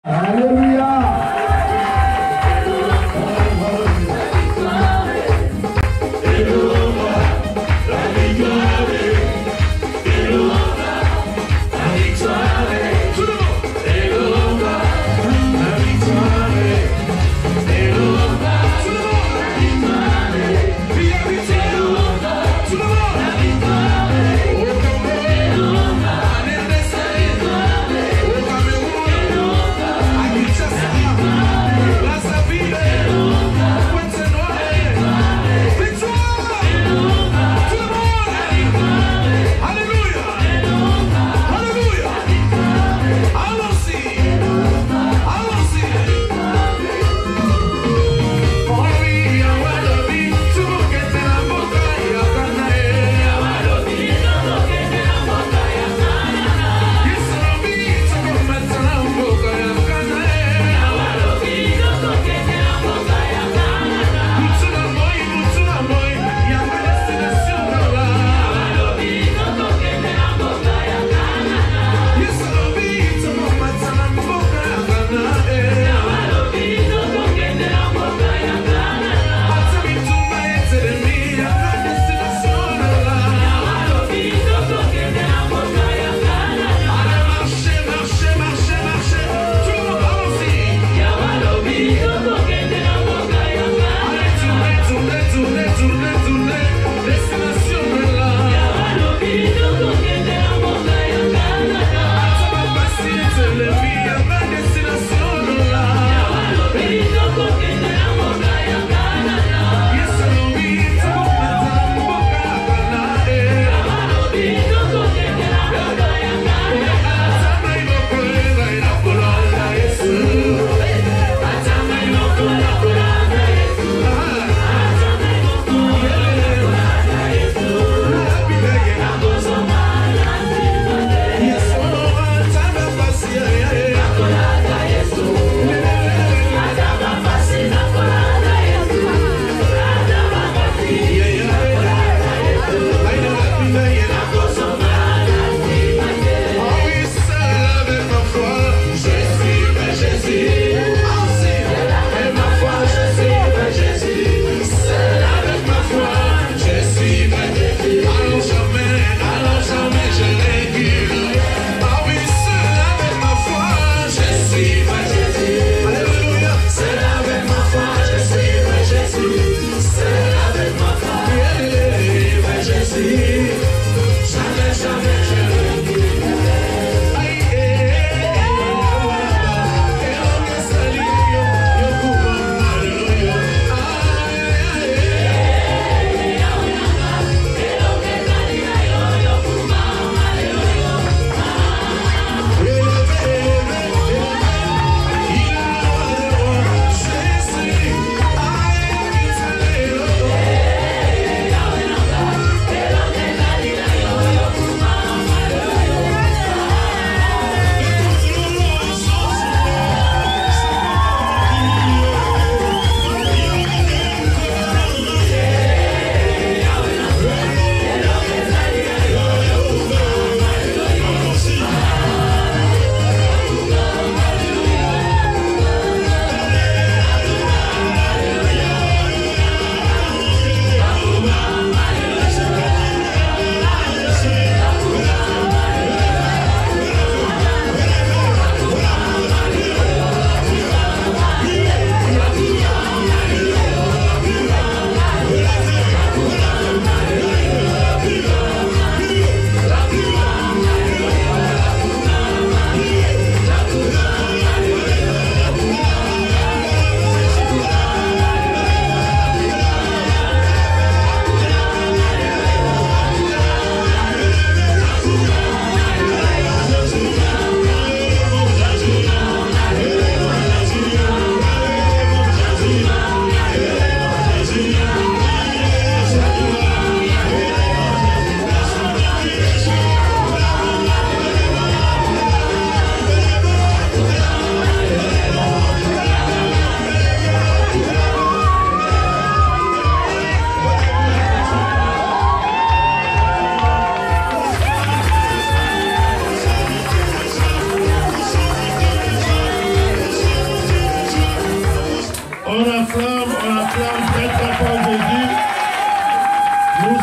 Alléluia. Au Cameroun, à Kinshasa.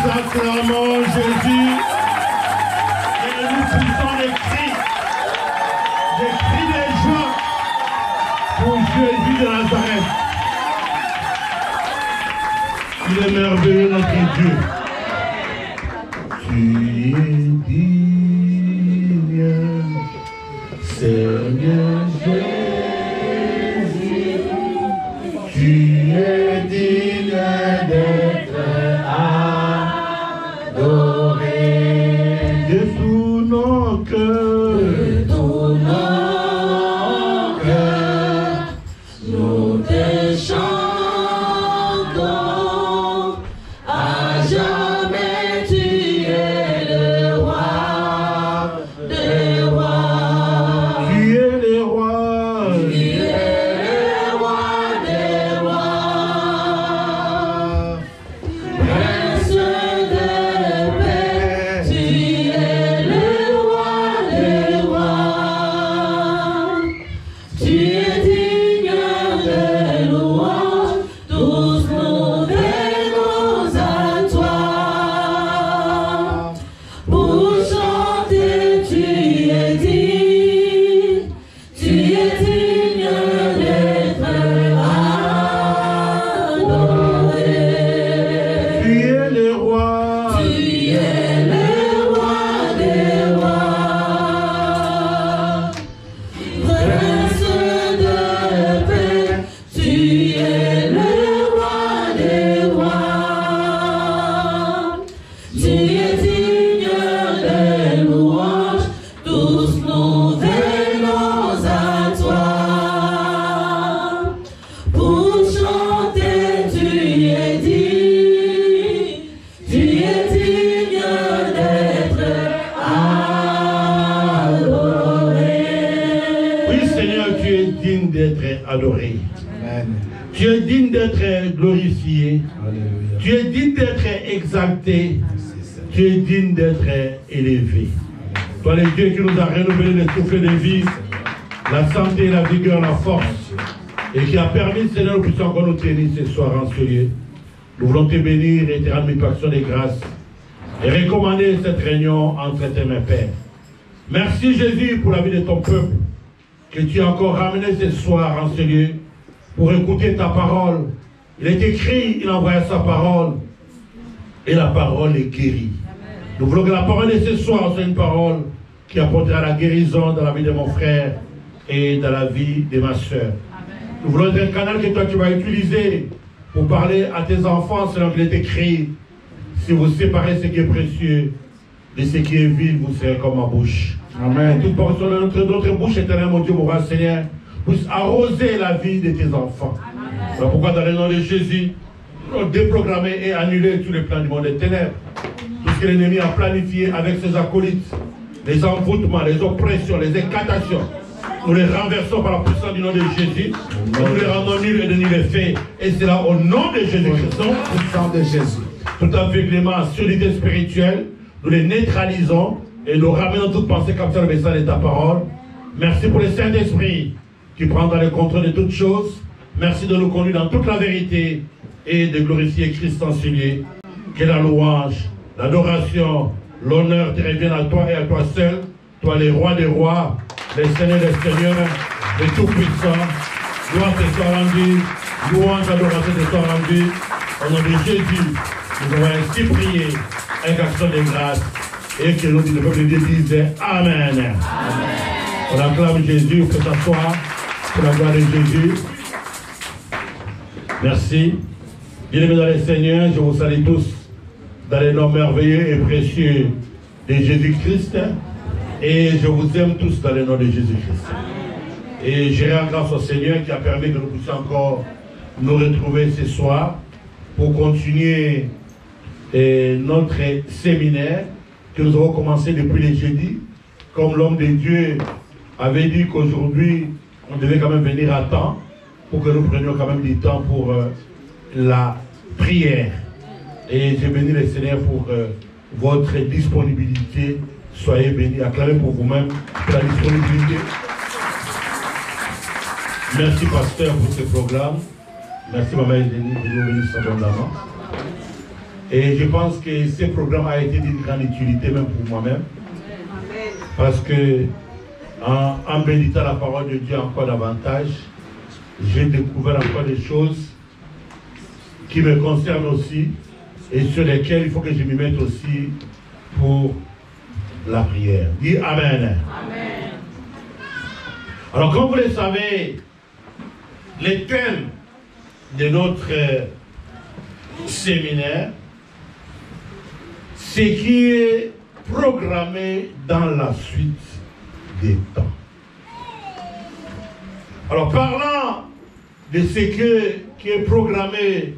acclamons Jésus et nous poussons des cris de joie pour Jésus de Nazareth. Il est merveilleux notre Dieu. Tu es digne, Seigneur Jésus. Tu es digne d'être adoré de tout nos cœurs. Nous te chantons, à jamais tu es le roi des rois. Tu es le roi. Tu es le roi des rois. Prince de paix, tu es le roi des rois. Tu es digne de louange, tous nous venons à toi. Pour chanter, tu es digne d'être adoré. Tu es le roi. Tu es le roi des rois. Prince de paix, tu es le roi des rois. Tu es digne de louange, tous nous venons à toi. Pour chanter, tu es digne d'être adoré. Oui, Seigneur, tu es digne d'être adoré. Amen. Tu es digne d'être glorifié. Alléluia. Tu es digne d'être exalté. Tu es digne d'être élevé. Toi, le Dieu qui nous a renouvelé le souffle de vie, la santé, la vigueur, la force, et qui a permis, Seigneur, que nous puissions encore nous tenir ce soir en ce lieu. Nous voulons te bénir et te rendre une action de grâce et recommander cette réunion entre tes mains, Père. Merci, Jésus, pour la vie de ton peuple, que tu as encore ramené ce soir en ce lieu pour écouter ta parole. Il est écrit, il envoya sa parole, et la parole est guérie. Nous voulons que la parole de ce soir soit une parole qui apportera la guérison dans la vie de mon frère et dans la vie de ma soeur. Nous voulons être un canal que toi tu vas utiliser pour parler à tes enfants selon qu'il est écrit. Si vous séparez ce qui est précieux de ce qui est vide, vous serez comme ma bouche. Amen. Toute portion de notre bouche, éternel, mon Dieu, mon roi Seigneur, puisse arroser la vie de tes enfants. C'est pourquoi dans le nom de Jésus, nous allons déprogrammer et annuler tous les plans du monde des ténèbres. Tout ce que l'ennemi a planifié avec ses acolytes, les envoûtements, les oppressions, les écatations, nous les renversons par la puissance du nom de Jésus. Nous les rendons nuls et de nul effet. Et c'est là au nom de Jésus-Christ. Au nom de Jésus. Tout aveuglement, surdité spirituelle, nous les neutralisons et nous ramenons toute pensée comme ça le message de ta parole. Merci pour le Saint-Esprit qui prendra le contrôle de toutes choses. Merci de nous conduire dans toute la vérité et de glorifier Christ en ce lieu. Que la louange, l'adoration, l'honneur te reviennent à toi et à toi seul. Toi, les rois des rois, les seigneurs des seigneurs, les tout-puissants. Gloire te soit rendue, louange, adoration te soit rendue. Au nom de Jésus, nous avons ainsi prié avec action de grâce et que nous, le peuple de Dieu, dise Amen. Amen. On acclame Jésus, on peut s'asseoir pour la gloire de Jésus. Merci. Bien-aimés dans les Seigneurs, je vous salue tous dans les noms merveilleux et précieux de Jésus-Christ. Et je vous aime tous dans le nom de Jésus-Christ. Et je rends grâce au Seigneur qui a permis que nous puissions encore nous retrouver ce soir pour continuer notre séminaire que nous avons commencé depuis le jeudi. Comme l'homme de Dieu avait dit qu'aujourd'hui, on devait quand même venir à temps pour que nous prenions quand même du temps pour la prière. Et je bénis le Seigneur pour votre disponibilité. Soyez bénis, acclamez pour vous-même pour la disponibilité. Merci pasteur pour ce programme. Merci maman Eugénie de nous bénir abondamment. Et je pense que ce programme a été d'une grande utilité même pour moi-même. Parce que en méditant la parole de Dieu encore davantage, j'ai découvert encore des choses qui me concernent aussi et sur lesquelles il faut que je m'y mette aussi pour la prière. Dis Amen. Amen. Alors comme vous le savez, les thèmes de notre séminaire, ce qui est programmé dans la suite des temps. Alors parlant de ce qui est programmé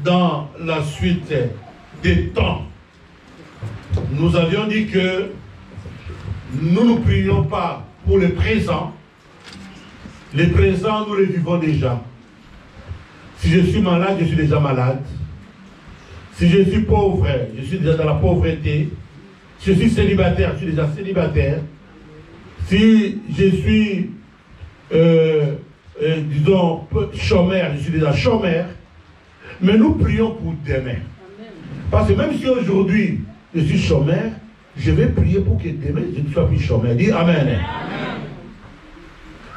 dans la suite des temps, nous avions dit que nous ne prions pas pour le présent. Le présent, nous le vivons déjà. Si je suis malade, je suis déjà malade. Si je suis pauvre, je suis déjà dans la pauvreté. Si je suis célibataire, je suis déjà célibataire. Si je suis, disons, chômeur, je suis déjà chômeur. Mais nous prions pour demain. Parce que même si aujourd'hui, je suis chômeur, je vais prier pour que demain, je ne sois plus chômeur. Dis Amen. Amen.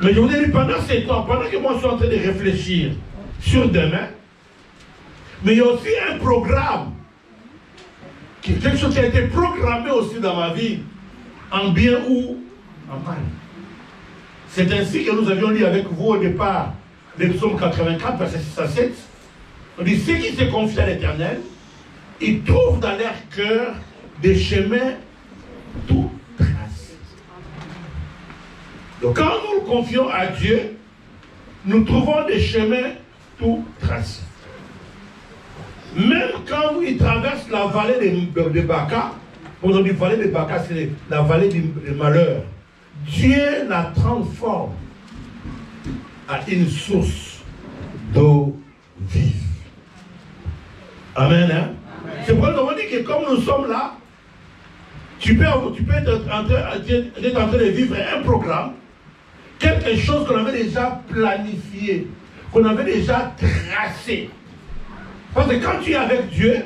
Mais je vous ai dit, pendant ces temps, pendant que moi je suis en train de réfléchir sur demain, mais il y a aussi un programme, quelque chose qui a été programmé aussi dans ma vie, en bien ou en mal. C'est ainsi que nous avions lu avec vous au départ, le psaume 84, verset 6 à 7. On dit, ceux qui se confient à l'Éternel, ils trouvent dans leur cœur des chemins tout tracés. Donc quand nous nous confions à Dieu, nous trouvons des chemins tout tracés. Même quand ils traversent la vallée de Baka, on dit vallée de Baka, c'est la vallée du malheur, Dieu la transforme à une source d'eau vive. Amen. Hein? C'est pourquoi on dit que comme nous sommes là, tu peux être en train de vivre un programme, quelque chose qu'on avait déjà planifié, qu'on avait déjà tracé. Parce que quand tu es avec Dieu,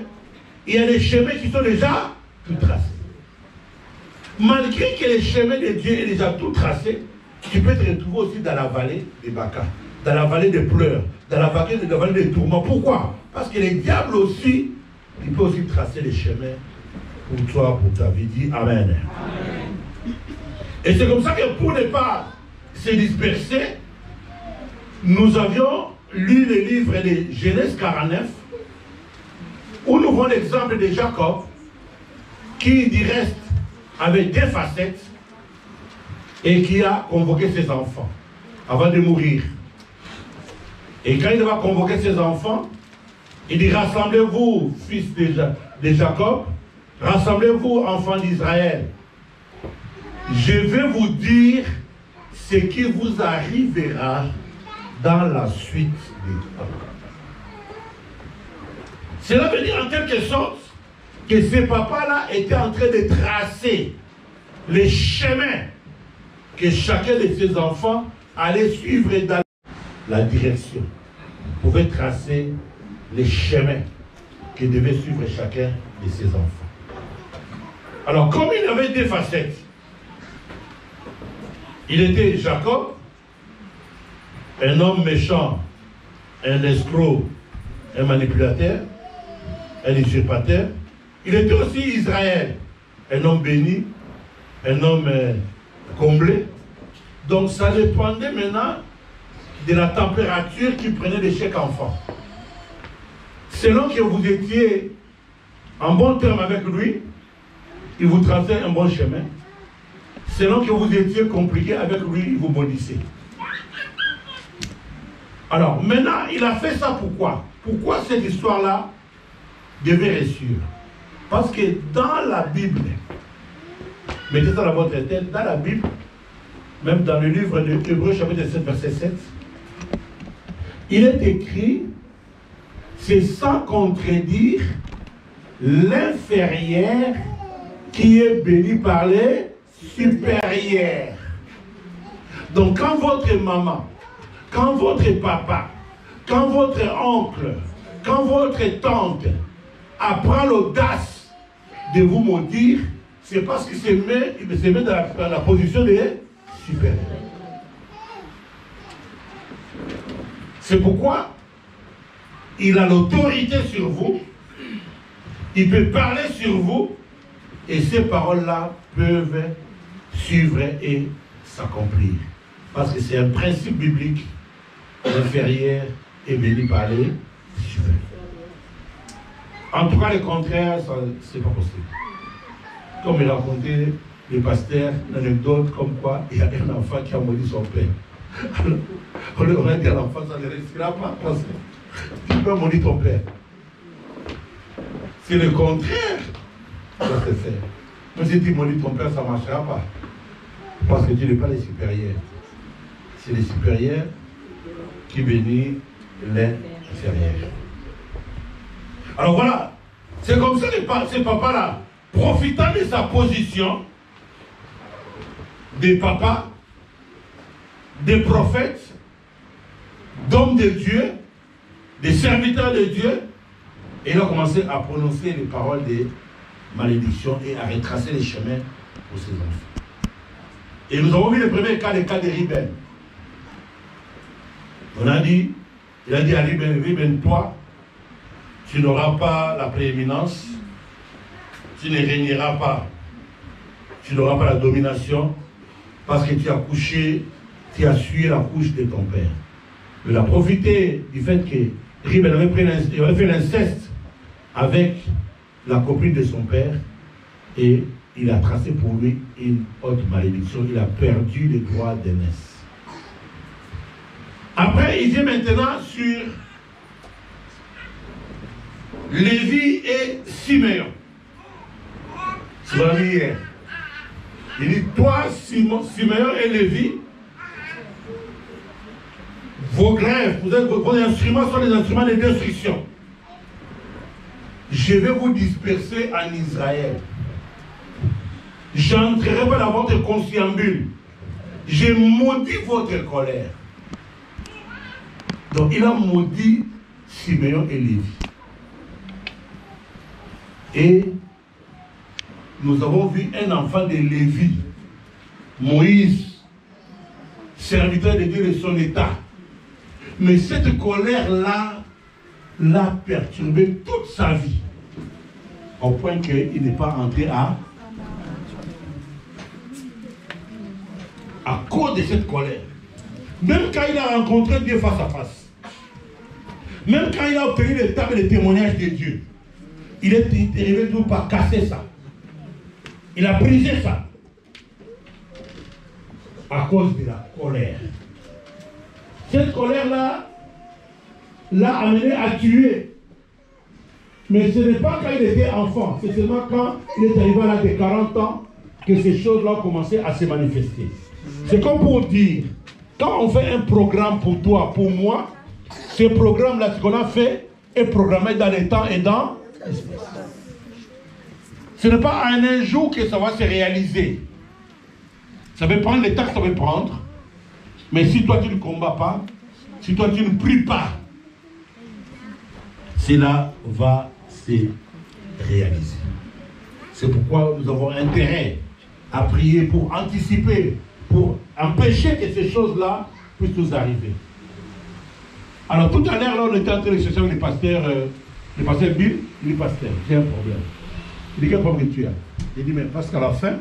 il y a des chemins qui sont déjà tout tracés. Malgré que les chemins de Dieu est déjà tout tracé, tu peux te retrouver aussi dans la vallée des Baka, dans la vallée des pleurs, dans la vallée des tourments. Pourquoi? Parce que les diables aussi, il peut aussi tracer les chemins pour toi, pour ta vie. Dis Amen. Amen. Et c'est comme ça que pour ne pas se disperser, nous avions lu le livre de Genèse 49, où nous voyons l'exemple de Jacob, qui du reste avait deux facettes et qui a convoqué ses enfants avant de mourir. Et quand il va convoquer ses enfants, il dit, rassemblez-vous, fils de Jacob, rassemblez-vous, enfants d'Israël. Je vais vous dire ce qui vous arrivera dans la suite des temps. Cela veut dire en quelque sorte que ce papa-là était en train de tracer les chemins que chacun de ses enfants allait suivre dans la direction. Il pouvait tracer les chemins que devait suivre chacun de ses enfants. Alors, comme il avait deux facettes, il était Jacob, un homme méchant, un escroc, un manipulateur, un usurpateur. Il était aussi Israël, un homme béni, un homme comblé. Donc ça dépendait maintenant de la température qu'il prenait de chaque enfant. Selon que vous étiez en bon terme avec lui, il vous traçait un bon chemin. Selon que vous étiez compliqué avec lui, il vous maudissait. Alors, maintenant, il a fait ça pourquoi? Pourquoi cette histoire-là devait réussir? Parce que dans la Bible, mettez ça dans votre tête, dans la Bible, même dans le livre de Hébreux, chapitre 7, verset 7, il est écrit, c'est sans contredire l'inférieur qui est béni par les supérieurs. Donc quand votre maman, quand votre papa, quand votre oncle, quand votre tante prend l'audace de vous maudire, c'est parce qu'il se met dans la position de supérieur. C'est pourquoi il a l'autorité sur vous, il peut parler sur vous, et ces paroles-là peuvent suivre et s'accomplir. Parce que c'est un principe biblique, l'inférieur est béni par les supérieurs. En tout cas, le contraire, c'est pas possible. Comme il racontait les pasteurs, une anecdote comme quoi il y a un enfant qui a maudit son père. Alors, on leur a dit à l'enfant, ça ne restera pas parce que tu peux maudire ton père. C'est le contraire qui doit se faire. Mais si tu maudis ton père, ça ne marchera pas. Parce que tu n'es pas les supérieurs. C'est les supérieurs qui bénissent les inférieurs. Alors voilà, c'est comme ça que ce papa-là, profitant de sa position de papa, des prophètes, d'hommes de Dieu, des serviteurs de Dieu, et il a commencé à prononcer les paroles de malédiction et à retracer les chemins pour ses enfants. Et nous avons vu le premier cas, le cas de Ruben. On a dit, il a dit à Ruben, toi, tu n'auras pas la prééminence, tu ne régneras pas, tu n'auras pas la domination, parce que tu as couché, tu as suivi la couche de ton père. Il a profité du fait que Ruben avait fait l'inceste avec la copine de son père, et il a tracé pour lui une haute malédiction. Il a perdu le droit d'aînesse. Après, il vient maintenant sur Lévi et Siméon. C'est ce qu'on a vu hier. Il dit, toi, Siméon et Lévi, vos grèves, vos instruments sont des instruments de destruction. Je vais vous disperser en Israël. Je n'entrerai pas dans votre conciliabule. J'ai maudit votre colère. Donc il a maudit Siméon et Lévi. Et nous avons vu un enfant de Lévi, Moïse, serviteur de Dieu de son état. Mais cette colère-là l'a perturbé toute sa vie, au point qu'il n'est pas entré à cause de cette colère. Même quand il a rencontré Dieu face à face, même quand il a obtenu les tables de témoignage de Dieu, il est arrivé tout par casser ça. Il a brisé ça à cause de la colère. Cette colère-là l'a amené à tuer. Mais ce n'est pas quand il était enfant, c'est seulement quand il est arrivé à l'âge de 40 ans que ces choses-là ont commencé à se manifester. C'est comme pour dire, quand on fait un programme pour toi, pour moi, ce programme-là, ce qu'on a fait, est programmé dans le temps et dans l'espace. Ce n'est pas en un jour que ça va se réaliser. Ça va prendre le temps que ça va prendre. Mais si toi tu ne combats pas, si toi tu ne pries pas, cela va se réaliser. C'est pourquoi nous avons intérêt à prier pour anticiper, pour empêcher que ces choses-là puissent nous arriver. Alors tout à l'heure, là, on était en train de chercher avec le pasteur Bill. Il dit, pasteur, j'ai un problème. Il dit, quel problème tu as? Il dit, mais parce qu'à la fin,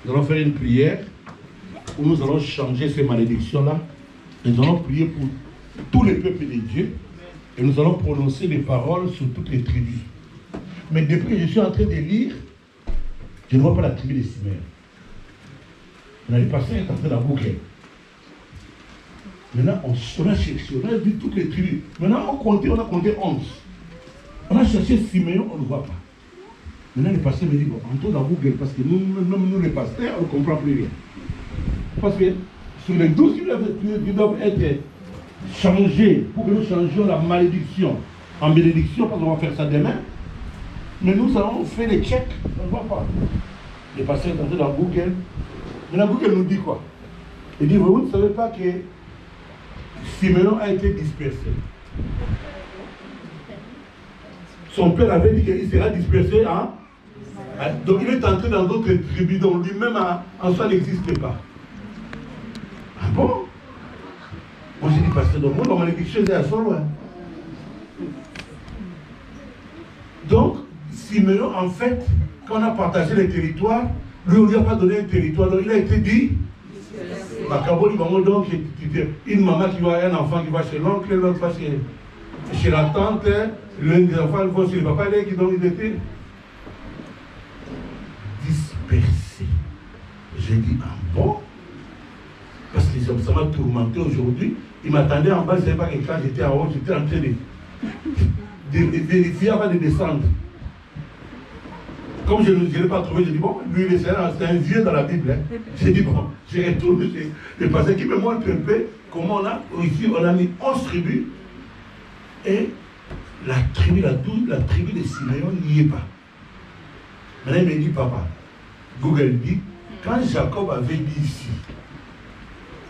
nous allons faire une prière où nous allons changer ces malédictions-là. Et nous allons prier pour tous les peuples de Dieu. Et nous allons prononcer des paroles sur toutes les tribus. Mais depuis que je suis en train de lire, je ne vois pas la tribu de Siméon. On a dit, pasteur est en train d'abouquer. Maintenant, on a cherché, on a vu toutes les tribus. Maintenant, on a compté 11. On a cherché Siméon, on ne le voit pas. Maintenant, le pasteur me dit, bon, entrons dans Google, parce que nous les pasteurs, on ne comprend plus rien. Parce que sur les 12 qui doivent être changés, pour que nous changions la malédiction en bénédiction, parce qu'on va faire ça demain, mais nous allons faire les checks, on ne voit pas. Le pasteur est entré dans Google. Maintenant, Google nous dit quoi? Il dit, vous ne savez pas que Siméon a été dispersé. son père avait dit qu'il sera dispersé. Hein? Donc il est entré dans d'autres tribus dont lui-même en soi n'existe pas. Ah bon? Moi j'ai dit, pasteur, donc moi, on m'a dit quelque chose à son loin. Donc, Siméon, en fait, quand on a partagé les territoires, lui, on ne lui a pas donné un territoire, donc il a été dit. Donc, une maman qui va, un enfant qui va chez l'oncle, l'autre va chez la tante, les enfants vont chez le papa, donc ils étaient dispersés. J'ai dit, ah bon? Parce que ça m'a tourmenté aujourd'hui. Il m'attendait en bas, je ne savais pas que quand j'étais en haut, j'étais en train de vérifier avant de descendre. Comme je ne l'ai pas trouvé, j'ai dit, bon, lui, c'est un vieux dans la Bible. Hein. J'ai dit, bon, j'ai retourné le passage qui me montre un peu comment ici, on a mis 11 tribus. Et la tribu de Siméon n'y est pas. Maintenant, il me dit, papa, Google dit, quand Jacob avait dit ici,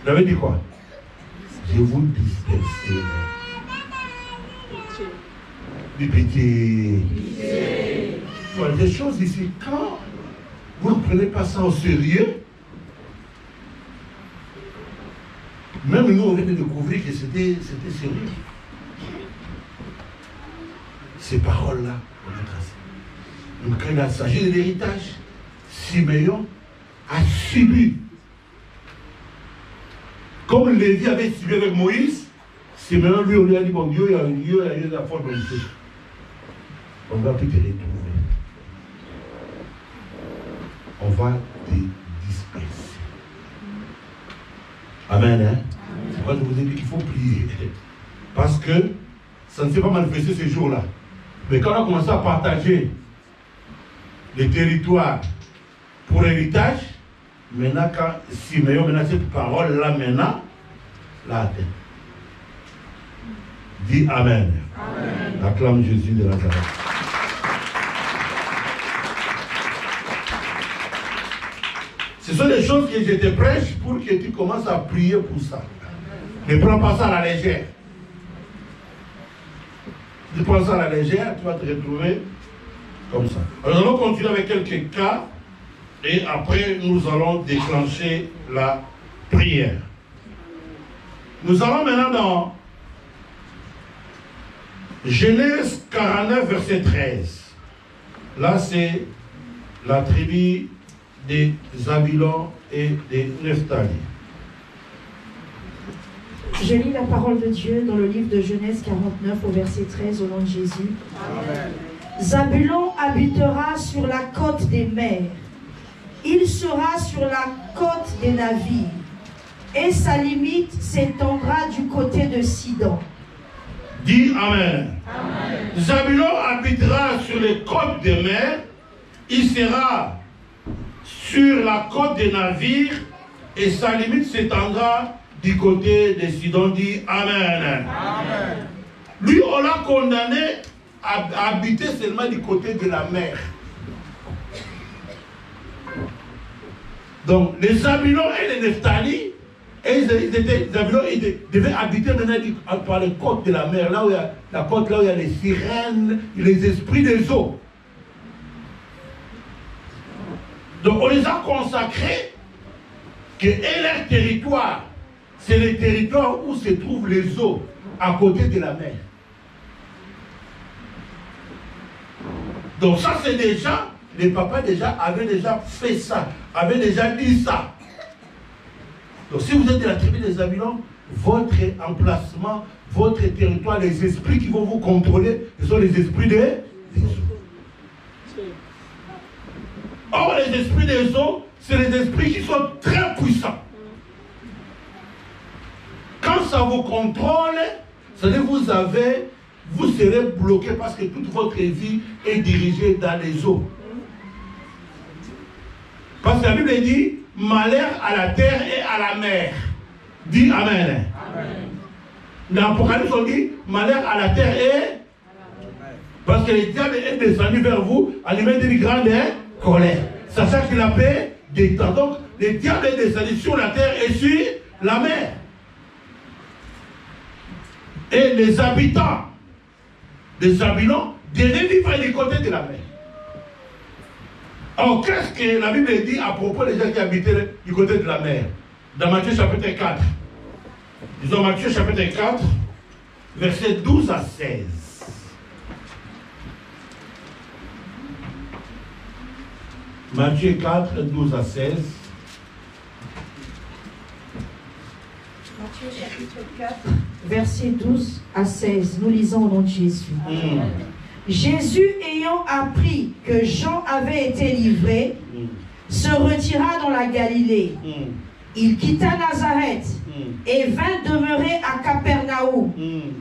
il avait dit quoi? Je vous disperserai. Du pitié. Voilà, des choses ici, quand vous ne prenez pas ça au sérieux, même nous, on vient de découvrir que c'était sérieux. Ces paroles-là, on a tracé. Donc, quand il s'agit de l'héritage, Siméon a subi. Comme Lévi avait subi avec Moïse, Siméon, lui, on lui a dit, bon Dieu, il y a la force de Dieu. On va plus te retrouver. On va te disperser. Amen. Hein? C'est pourquoi je vous ai dit qu'il faut prier. Parce que ça ne s'est pas manifesté ce jour-là. Mais quand on a commencé à partager les territoires pour héritage, maintenant, quand Siméon, maintenant cette parole-là, maintenant, l'a atteint. Dis Amen. Amen. Acclame Jésus de Nazareth. Ce sont des choses que je te prêche pour que tu commences à prier pour ça. Ne prends pas ça à la légère. Si tu prends ça à la légère, tu vas te retrouver comme ça. Alors, nous allons continuer avec quelques cas et après, nous allons déclencher la prière. Nous allons maintenant dans Genèse 49, verset 13. Là, c'est la tribu des Zabulon et des Nephtali. Je lis la parole de Dieu dans le livre de Genèse 49 au verset 13 au nom de Jésus. Amen. Zabulon habitera sur la côte des mers. Il sera sur la côte des navires. Et sa limite s'étendra du côté de Sidon. Dis Amen. Amen. Zabulon habitera sur les côtes des mers. Il sera sur la côte des navires. Et sa limite s'étendra du côté de Sidon. Dit Amen. Amen. Lui, on l'a condamné à habiter seulement du côté de la mer. Donc, les Zabulon et les Nephtali, ils devaient habiter maintenant par les côtes de la mer, là où il y a la côte, là où il y a les sirènes, les esprits des eaux. Donc, on les a consacrés et leur territoire, c'est le territoire où se trouvent les eaux, à côté de la mer. Donc ça, c'est déjà, les papas avaient déjà fait ça, avaient déjà dit ça. Donc si vous êtes de la tribu des Zabulon, votre emplacement, votre territoire, les esprits qui vont vous contrôler, ce sont les esprits des eaux. Or, les esprits des eaux, c'est les esprits qui sont très puissants. Quand ça vous contrôle, c'est-à-dire vous serez bloqué parce que toute votre vie est dirigée dans les eaux. Parce que la Bible dit malheur à la terre et à la mer. Dis Amen. Amen. Dans l'Apocalypse, on dit malheur à la terre et. Parce que le diable est descendu vers vous, animé d'une grande colère. Sachant que la paix détend. Donc, le diable est descendu sur la terre et sur la mer. Et les habitants des Zabulon de vivre du côté de la mer. Alors, qu'est-ce que la Bible dit à propos des gens qui habitaient du côté de la mer? Dans Matthieu chapitre 4. Disons Matthieu chapitre 4, versets 12 à 16. Matthieu 4, 12 à 16. Matthieu chapitre 4, versets 12 à 16. Nous lisons au nom de Jésus. Jésus, ayant appris que Jean avait été livré, se retira dans la Galilée. Il quitta Nazareth et vint demeurer à Capernaum,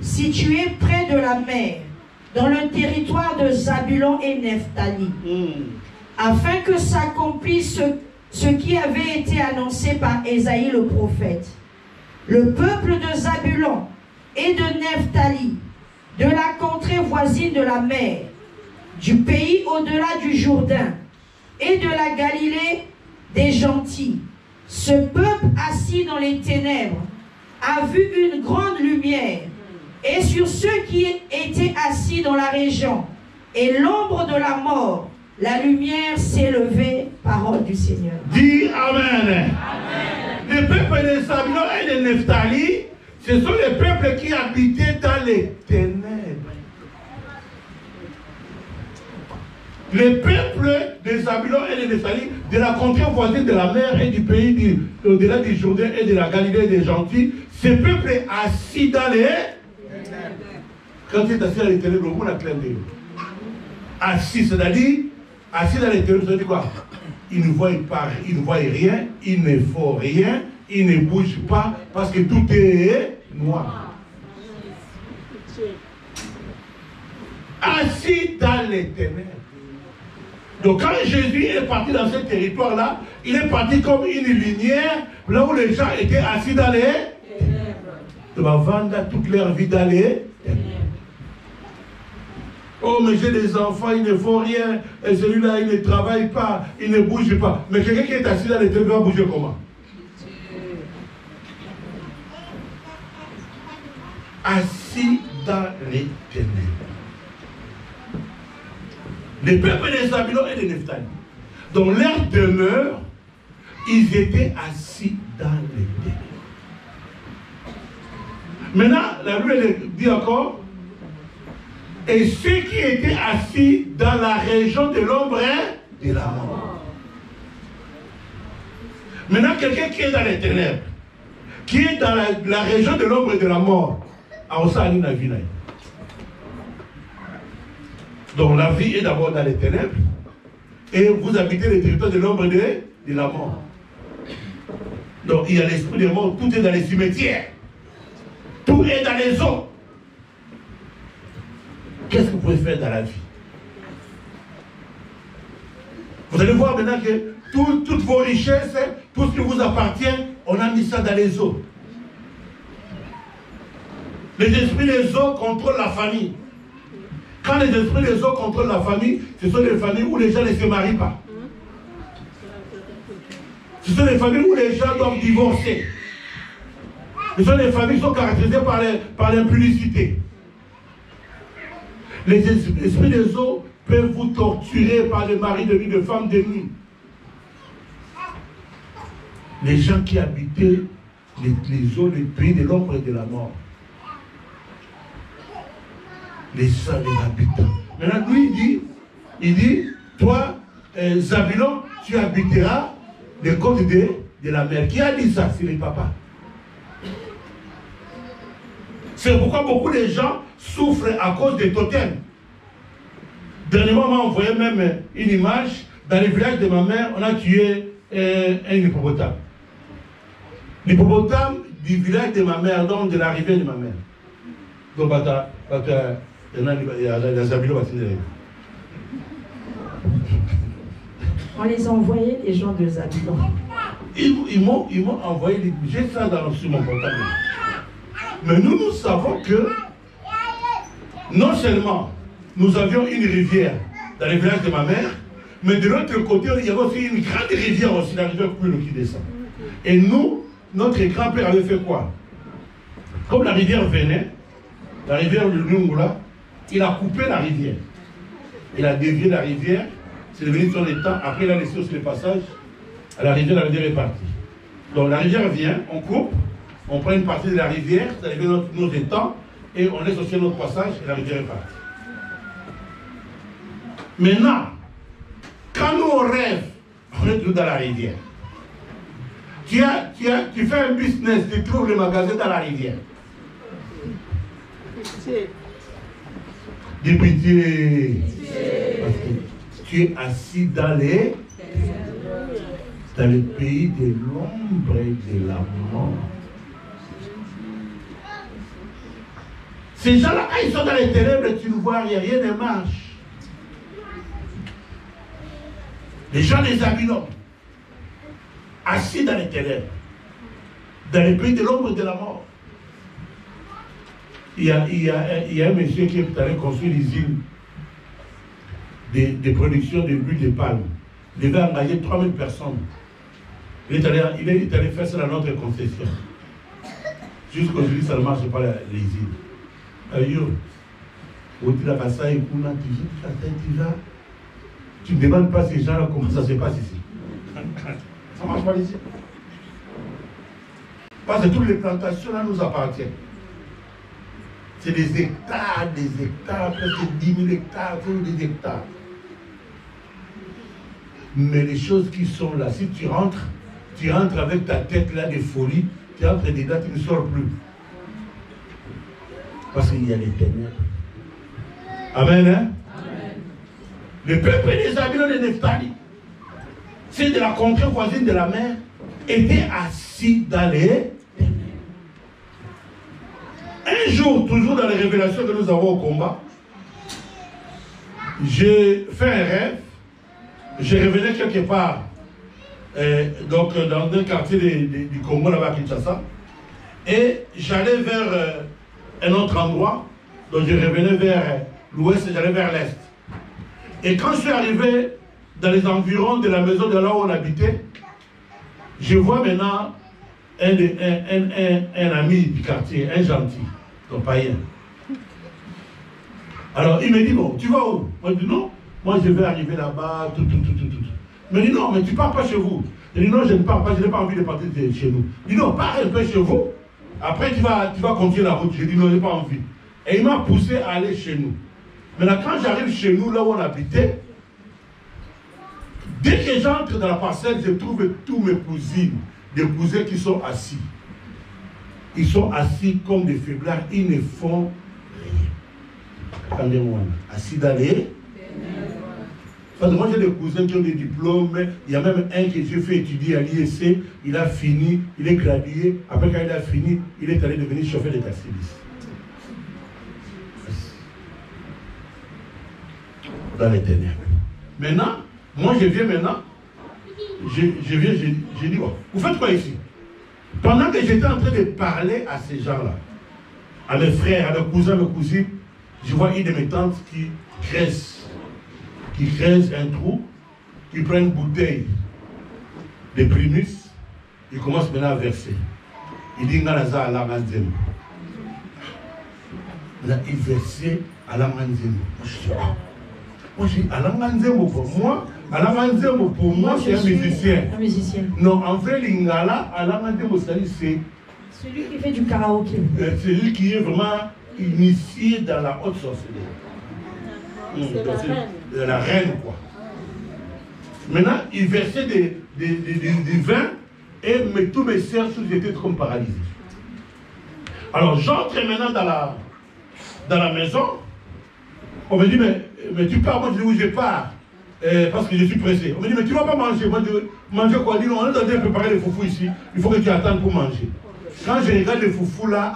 situé près de la mer, dans le territoire de Zabulon et Nephtali, afin que s'accomplisse ce qui avait été annoncé par Ésaïe le prophète. Le peuple de Zabulon et de Nephtali, de la contrée voisine de la mer, du pays au-delà du Jourdain et de la Galilée des gentils, ce peuple assis dans les ténèbres a vu une grande lumière, et sur ceux qui étaient assis dans la région et l'ombre de la mort, la lumière s'est levée. Parole du Seigneur. Dis Amen. Les peuples de Zabulon et de Nephtali, ce sont les peuples qui habitaient dans les ténèbres. Les peuples de Zabulon et de Nephtali, de la contrée voisine de la mer et du pays au-delà du Jourdain et de la Galilée des gentils, ces peuples assis dans les ténèbres. Quand tu es assis dans les ténèbres, on a clin d'œil. Assis, c'est-à-dire, assis dans les ténèbres, ça veut dire quoi? Ils ne voient pas, ils ne voient rien, ils ne font rien, ils ne bougent pas parce que tout est noir. Assis dans les ténèbres. Donc quand Jésus est parti dans ce territoire-là, il est parti comme une lumière, là où les gens étaient assis dans les ténèbres. Il va vendre toute leur vie dans les ténèbres. Oh, mais j'ai des enfants, ils ne font rien, et celui-là, il ne travaille pas, il ne bouge pas. Mais quelqu'un qui est assis dans les ténèbres va bouger comment? Assis dans les ténèbres. Les peuples de Zabulon et de Nephtali, dans leur demeure, ils étaient assis dans les ténèbres. Maintenant, la Bible dit encore, et ceux qui étaient assis dans la région de l'ombre et de la mort. Maintenant, quelqu'un qui est dans les ténèbres, qui est dans la région de l'ombre et de la mort, a aussi une vie. Donc la vie est d'abord dans les ténèbres, et vous habitez le territoire de l'ombre et de la mort. Donc il y a l'esprit de mort, tout est dans les cimetières, tout est dans les eaux. Qu'est-ce que vous pouvez faire dans la vie? Vous allez voir maintenant que toutes vos richesses, tout ce qui vous appartient, on a mis ça dans les eaux. Les esprits des eaux contrôlent la famille. Quand les esprits des eaux contrôlent la famille, ce sont les familles où les gens ne se marient pas. Ce sont les familles où les gens doivent divorcer. Ce sont les familles qui sont caractérisées par l'impudicité. Les esprits des eaux peuvent vous torturer par les maris de nuit, de femmes de nuit. Les gens qui habitaient les eaux, les pays de l'ombre et de la mort. Les saints, les habitants. Maintenant, lui, il dit, toi, Zabulon, tu habiteras les côtes de la mer. Qui a dit ça? C'est les papas. C'est pourquoi beaucoup de gens souffrent à cause des totems. Dernièrement, on m'a envoyé même une image. Dans le village de ma mère, on a tué un hippopotame. L'hippopotame du village de ma mère, donc de la rivière de ma mère. Donc, on les a envoyés, les gens de Zabulon. Ils m'ont envoyé, j'ai ça sur mon portable. Mais nous savons que non seulement nous avions une rivière dans le village de ma mère, mais de l'autre côté, il y avait aussi une grande rivière aussi, la rivière Poulo qui descend. Et nous, notre grand-père avait fait quoi? Comme la rivière venait, la rivière du Lungula, il a coupé la rivière. il a dévié la rivière, c'est devenu sur l'étang, après il a laissé aussi le passage à la rivière est partie. Donc la rivière vient, on coupe, on prend une partie de la rivière, ça devient nos étangs, et on laisse aussi notre passage et la rivière est partie. Maintenant, quand nous on rêve, on est toujours dans la rivière. Tu fais un business, tu trouves le magasin dans la rivière. Dis pitié. Parce que tu es assis dans le pays de l'ombre et de la mort. Ces gens-là, quand ils sont dans les ténèbres, tu ne vois rien, rien ne marche. Les gens des Babylone, assis dans les ténèbres, dans le pays de l'ombre et de la mort. Il y a un monsieur qui est allé construire l'usine de production de l'huile de palme. Il devait engager 3000 personnes. Il est allé faire ça dans notre concession. Jusqu'aujourd'hui, ça ne marche pas l'usine. Tu ne demandes pas ces gens-là comment ça se passe ici. Ça ne marche pas ici. Parce que toutes les plantations là nous appartiennent. C'est des hectares, presque 10 000 hectares, des hectares. Mais les choses qui sont là, si tu rentres avec ta tête là de folie, tu rentres dedans, tu ne sors plus. Parce qu'il y a les ténèbres. Amen, hein? Amen. Le peuple des Babylone de Nephtali, c'est de la contrée voisine de la mer, était assis dans les ténèbres. Un jour, toujours dans les révélations que nous avons au combat, j'ai fait un rêve. Je revenais quelque part, donc dans un quartier du Congo, là-bas à Kinshasa, et j'allais vers un autre endroit, donc je revenais vers l'ouest et j'allais vers l'est. Et quand je suis arrivé dans les environs de la maison de là où on habitait, je vois maintenant un ami du quartier, un gentil, donc païen. Alors il me dit, bon, tu vas où? Moi je dis non. Moi, je vais arriver là-bas, tout. Il me dit, non, mais tu ne pars pas chez vous. Je dis, non, je ne pars pas, je n'ai pas envie de partir chez nous. Il dit, non, pars un peu chez vous. Après, tu vas continuer la route. Je dis, non, je n'ai pas envie. Et il m'a poussé à aller chez nous. Maintenant, quand j'arrive chez nous, là où on habitait, dès que j'entre dans la parcelle, je trouve tous mes cousines, des cousins qui sont assis. Ils sont assis comme des faiblards, ils ne font rien. Attendez-moi, assis dans les... Parce que moi j'ai des cousins qui ont des diplômes, il y a même un que j'ai fait étudier à l'IEC, il a fini, il est gradué, après quand il a fini, il est allé devenir chauffeur de taxi. Dans les ténèbres. Maintenant, moi je viens maintenant, je dis, oh, vous faites quoi ici? Pendant que j'étais en train de parler à ces gens-là, à mes frères, à mes cousins, mes cousines, je vois une de mes tantes qui creuse un trou, qui prend une bouteille de primus, il commence maintenant à verser. Il dit, Ngalaza à la manzem. Il versait à la manzem. Moi, je dis, à la manzem pour moi, à la manzem pour moi, c'est un musicien. Un musicien. Non, en vrai, l'ingala, à la manzem, c'est celui qui fait du karaoké. Celui qui est vraiment initié dans la haute sorcellerie. C'est la reine, quoi. Maintenant, il versait du vin et tous mes sœurs étaient comme paralysés. Alors, j'entre maintenant dans la maison. On me dit, mais tu pars? Moi, je dis, oui, je pars. Parce que je suis pressé. On me dit, mais tu ne vas pas manger? Moi, je dis, manger quoi? Il dit, non, on est en train de préparer les foufous ici. Il faut que tu attendes pour manger. Quand je regarde les foufous là,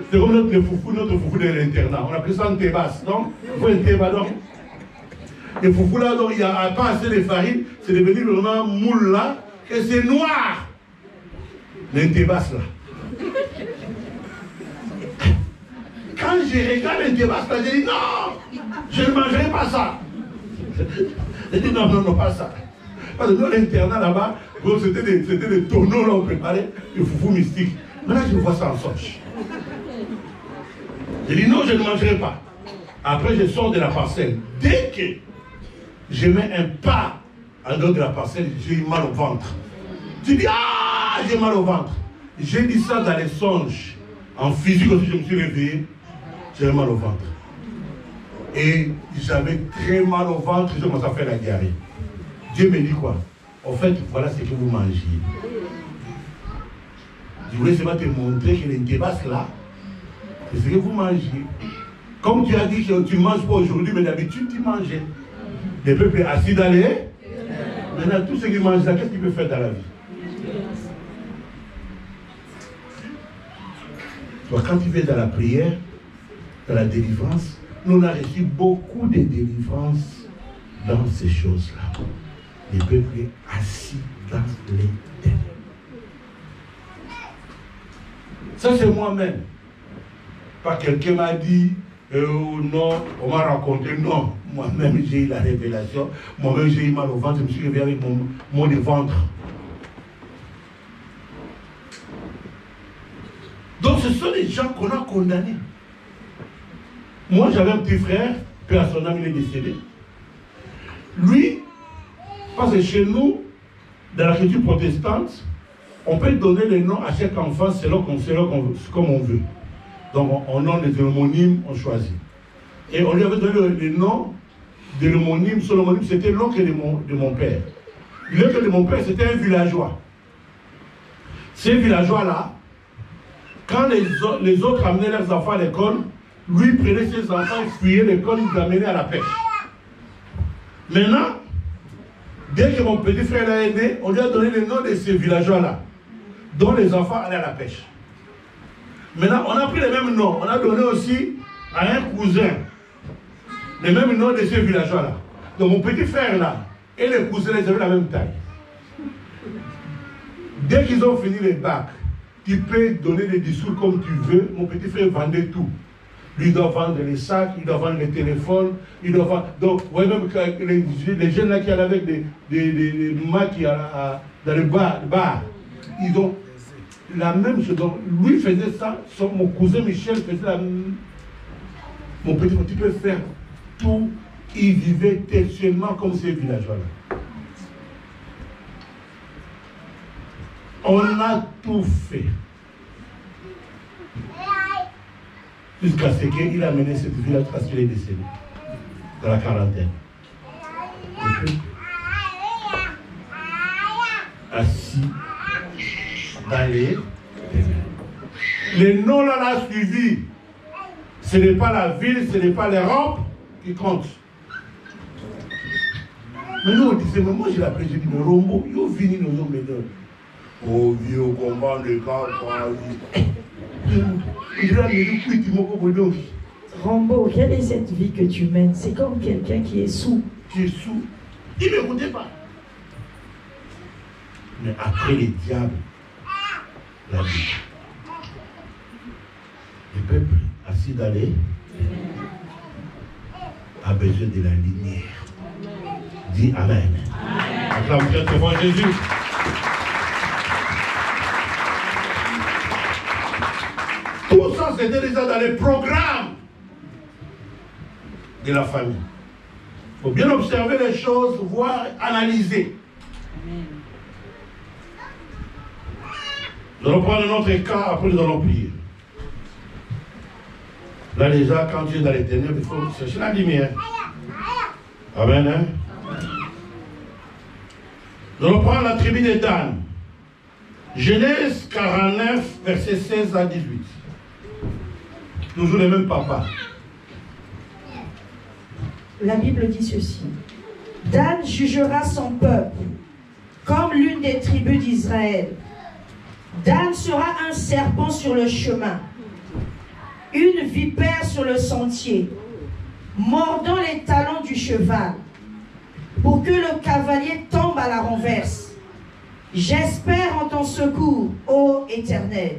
c'est comme notre foufou de l'internat. On appelle ça un thébas, non? Il faut un thébas, donc. Les foufous là, donc, il n'y a pas assez de farine, c'est devenu vraiment moule là, et c'est noir. Les thébas là. Quand je regarde les thébas là, je dis non, je ne mangerai pas ça. Je dis non, pas ça. Parce que dans l'internat là-bas, c'était des tonneaux là, on préparait des foufous mystiques. Maintenant, je vois ça en soche. Je dis non, je ne mangerai pas. Après, je sors de la parcelle. Dès que je mets un pas en dehors de la parcelle, j'ai eu mal au ventre. Tu dis, ah, j'ai mal au ventre. J'ai dit ça dans les songes. En physique aussi, je me suis réveillé. J'avais mal au ventre. Et j'avais très mal au ventre. Je commençais à faire la diarrhée. Dieu me dit quoi? En fait, voilà ce que vous mangez. Je voulais seulement te montrer que les débats là, c'est ce que vous mangez. Comme tu as dit que tu ne manges pas aujourd'hui, mais d'habitude tu mangeais. Le peuple est assis dans les... Maintenant, tout ce qu'il mange là, qu'est-ce qu'il peut faire dans la vie? Quand tu vas dans la prière, dans la délivrance, nous on a reçu beaucoup de délivrances dans ces choses-là. Le peuple est assis dans les ténèbres. Ça c'est moi-même. Pas quelqu'un m'a dit, non, on m'a raconté, non. Moi-même j'ai eu la révélation, moi-même j'ai eu mal au ventre, je me suis réveillé avec mon ventre. Donc ce sont des gens qu'on a condamnés. Moi j'avais un petit frère, puis à son âme il est décédé. Lui, parce que chez nous, dans la culture protestante, on peut donner les noms à chaque enfant selon comme on veut. Donc on nomme les homonymes, on choisit. Et on lui avait donné le nom de l'homonyme. Son homonyme c'était l'oncle de mon père. L'oncle de mon père c'était un villageois. Ces villageois-là, quand les autres amenaient leurs enfants à l'école, lui prenait ses enfants, fuyait l'école, il les amenait à la pêche. Maintenant, dès que mon petit frère est né, on lui a donné le nom de ces villageois-là, dont les enfants allaient à la pêche. Maintenant, on a pris les mêmes noms. On a donné aussi à un cousin les mêmes noms de ces villageois-là. Donc mon petit frère-là et les cousins, ils avaient la même taille. Dès qu'ils ont fini les bacs, tu peux donner des discours comme tu veux. Mon petit frère vendait tout. Lui, il doit vendre les sacs, il doit vendre les téléphones, il doit vendre... Donc, vous voyez même que les jeunes là qui allaient avec des maquis dans le bar, ils ont la même chose. Donc, lui faisait ça, mon cousin Michel faisait la même... Mon petit frère, tu peux faire tout. Il vivait tellement comme ces villageois-là. On a tout fait. Jusqu'à ce qu'il a mené cette village parce qu'il est décédé. Dans la quarantaine. Assis dans les noms là l'a suivi. Ce n'est pas la ville, ce n'est pas l'Europe qui compte. Mais nous on disait, mais moi j'ai l'appelé, j'ai dit, mais Rombo, il est venu nous emmener. Oh vieux combat de camp. Rambo, quelle est cette vie que tu mènes? C'est comme quelqu'un qui est sous. Qui est sous. Il ne m'écoutait pas. Mais après les diables, la vie. Le peuple assis dans les a besoin de la lumière. Dis Amen. Acclame très fort Jésus. Tout ça, c'était déjà dans les programmes de la famille. Il faut bien observer les choses, voir, analyser. Nous allons prendre notre cas, après nous allons prier. Là déjà, quand tu es dans les ténèbres, il faut chercher la lumière. Amen. Hein? Nous allons prendre la tribu de Dan. Genèse 49, versets 16 à 18. Toujours les mêmes papas. La Bible dit ceci. Dan jugera son peuple comme l'une des tribus d'Israël. Dan sera un serpent sur le chemin, une vipère sur le sentier, mordant les talons du cheval, pour que le cavalier tombe à la renverse. J'espère en ton secours, ô Éternel.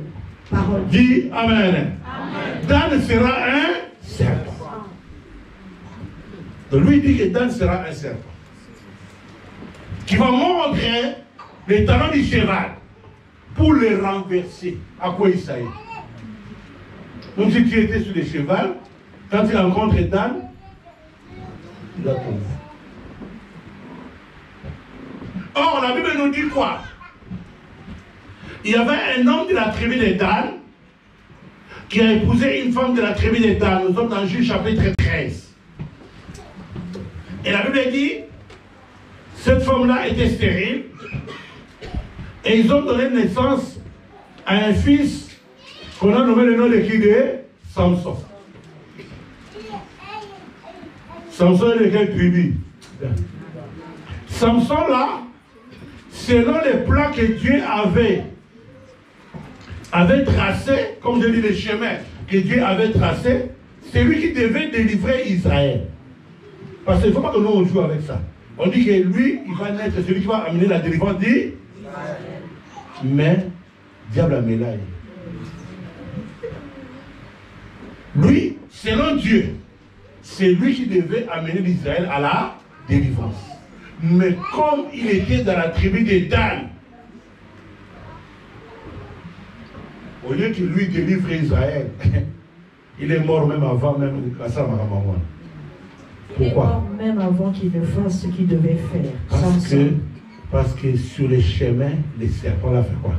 Parole. Dis Amen. Amen. Dan sera un serpent. Donc lui dit que Dan sera un serpent. Qui va mordre les talons du cheval pour les renverser. À quoi il s'agit? Donc si tu étais sur le cheval, Quand il rencontre Dan, il la trouve. Or, la Bible nous dit quoi? Il y avait un homme de la tribu de Dan qui a épousé une femme de la tribu de Dan. Nous sommes dans Juge chapitre 13. Et la Bible dit, cette femme-là était stérile. Et ils ont donné naissance à un fils qu'on a nommé le nom de qui? De Samson. Samson est de quelle tribu? Samson là, selon les plans que Dieu avait tracés, comme je dis les chemins que Dieu avait tracés, c'est lui qui devait délivrer Israël. Parce qu'il ne faut pas que nous on joue avec ça. On dit que lui, il va naître celui qui va amener la délivrance d'Israël. Mais, diable a mélaille. Lui, selon Dieu, c'est lui qui devait amener l'Israël à la délivrance. Mais comme il était dans la tribu de Dan, au lieu qu'il lui délivre Israël, il est mort même avant même Kassa Maramamouan. Il est mort même avant qu'il ne fasse ce qu'il devait faire. Parce que sur les chemins, les serpents l'ont fait quoi?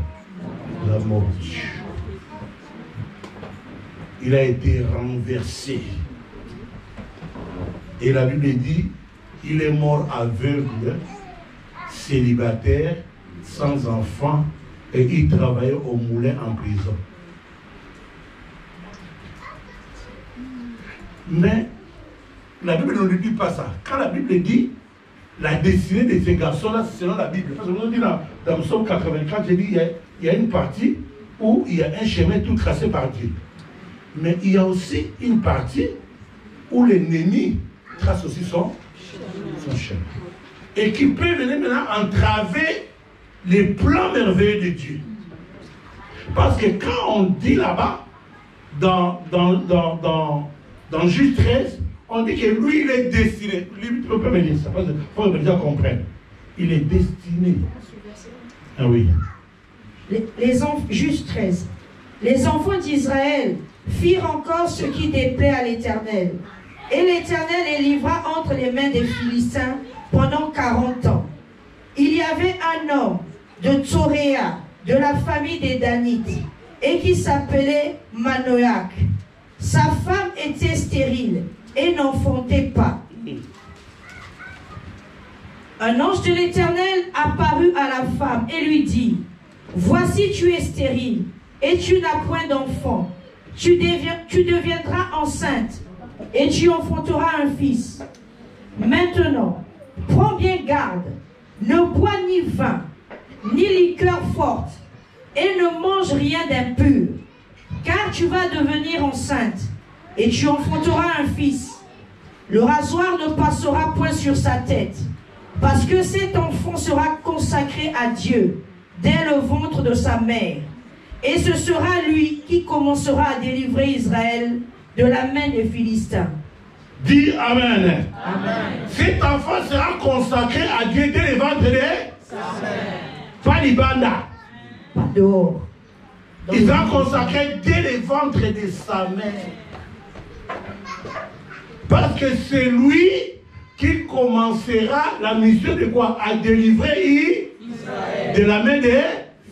La mordu. Il a été renversé. Et la Bible dit, il est mort aveugle, célibataire, sans enfant, et il travaillait au moulin en prison. Mais la Bible ne nous dit pas ça. Quand la Bible dit la destinée de ces garçons-là, c'est selon la Bible. Parce que nous dit dans Psaume 84, j'ai dit il y a une partie où il y a un chemin tout tracé par Dieu. Mais il y a aussi une partie où l'ennemi trace aussi son chemin. Et qui peut venir maintenant entraver les plans merveilleux de Dieu. Parce que quand on dit là-bas, dans Juge 13, on dit que lui, il est destiné. Lui, tu peux me dire ça, parce qu'il faut que les gens comprennent. Il est destiné. Ah oui. Juge 13. Les enfants d'Israël firent encore ce qui déplaît à l'Éternel. Et l'Éternel les livra entre les mains des Philistins pendant 40 ans. Il y avait un homme de Tsoréa, de la famille des Danites, et qui s'appelait Manoach. Sa femme était stérile et n'enfantait pas. Un ange de l'Éternel apparut à la femme et lui dit, « Voici tu es stérile et tu n'as point d'enfant. Tu deviendras enceinte et tu enfanteras un fils. Maintenant, prends bien garde, ne bois ni vin, ni liqueur forte, et ne mange rien d'impur, car tu vas devenir enceinte, et tu enfanteras un fils. Le rasoir ne passera point sur sa tête, parce que cet enfant sera consacré à Dieu dès le ventre de sa mère. Et ce sera lui qui commencera à délivrer Israël de la main des Philistins. » Dis Amen. Amen. Cet enfant sera consacré à Dieu dès le ventre de sa mère. Pas l'Ibanda. Pas dehors. Il sera consacré dès le ventre de sa mère. Parce que c'est lui qui commencera la mission de quoi? À délivrer Israël de la main des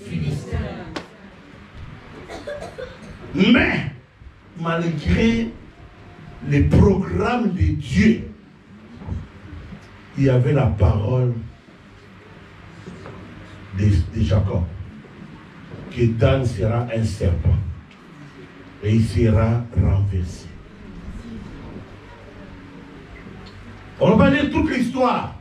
Philistins. Mais, malgré les programmes de Dieu, il y avait la parole de Jacob, que Dan sera un serpent et il sera renversé. On va lire toute l'histoire.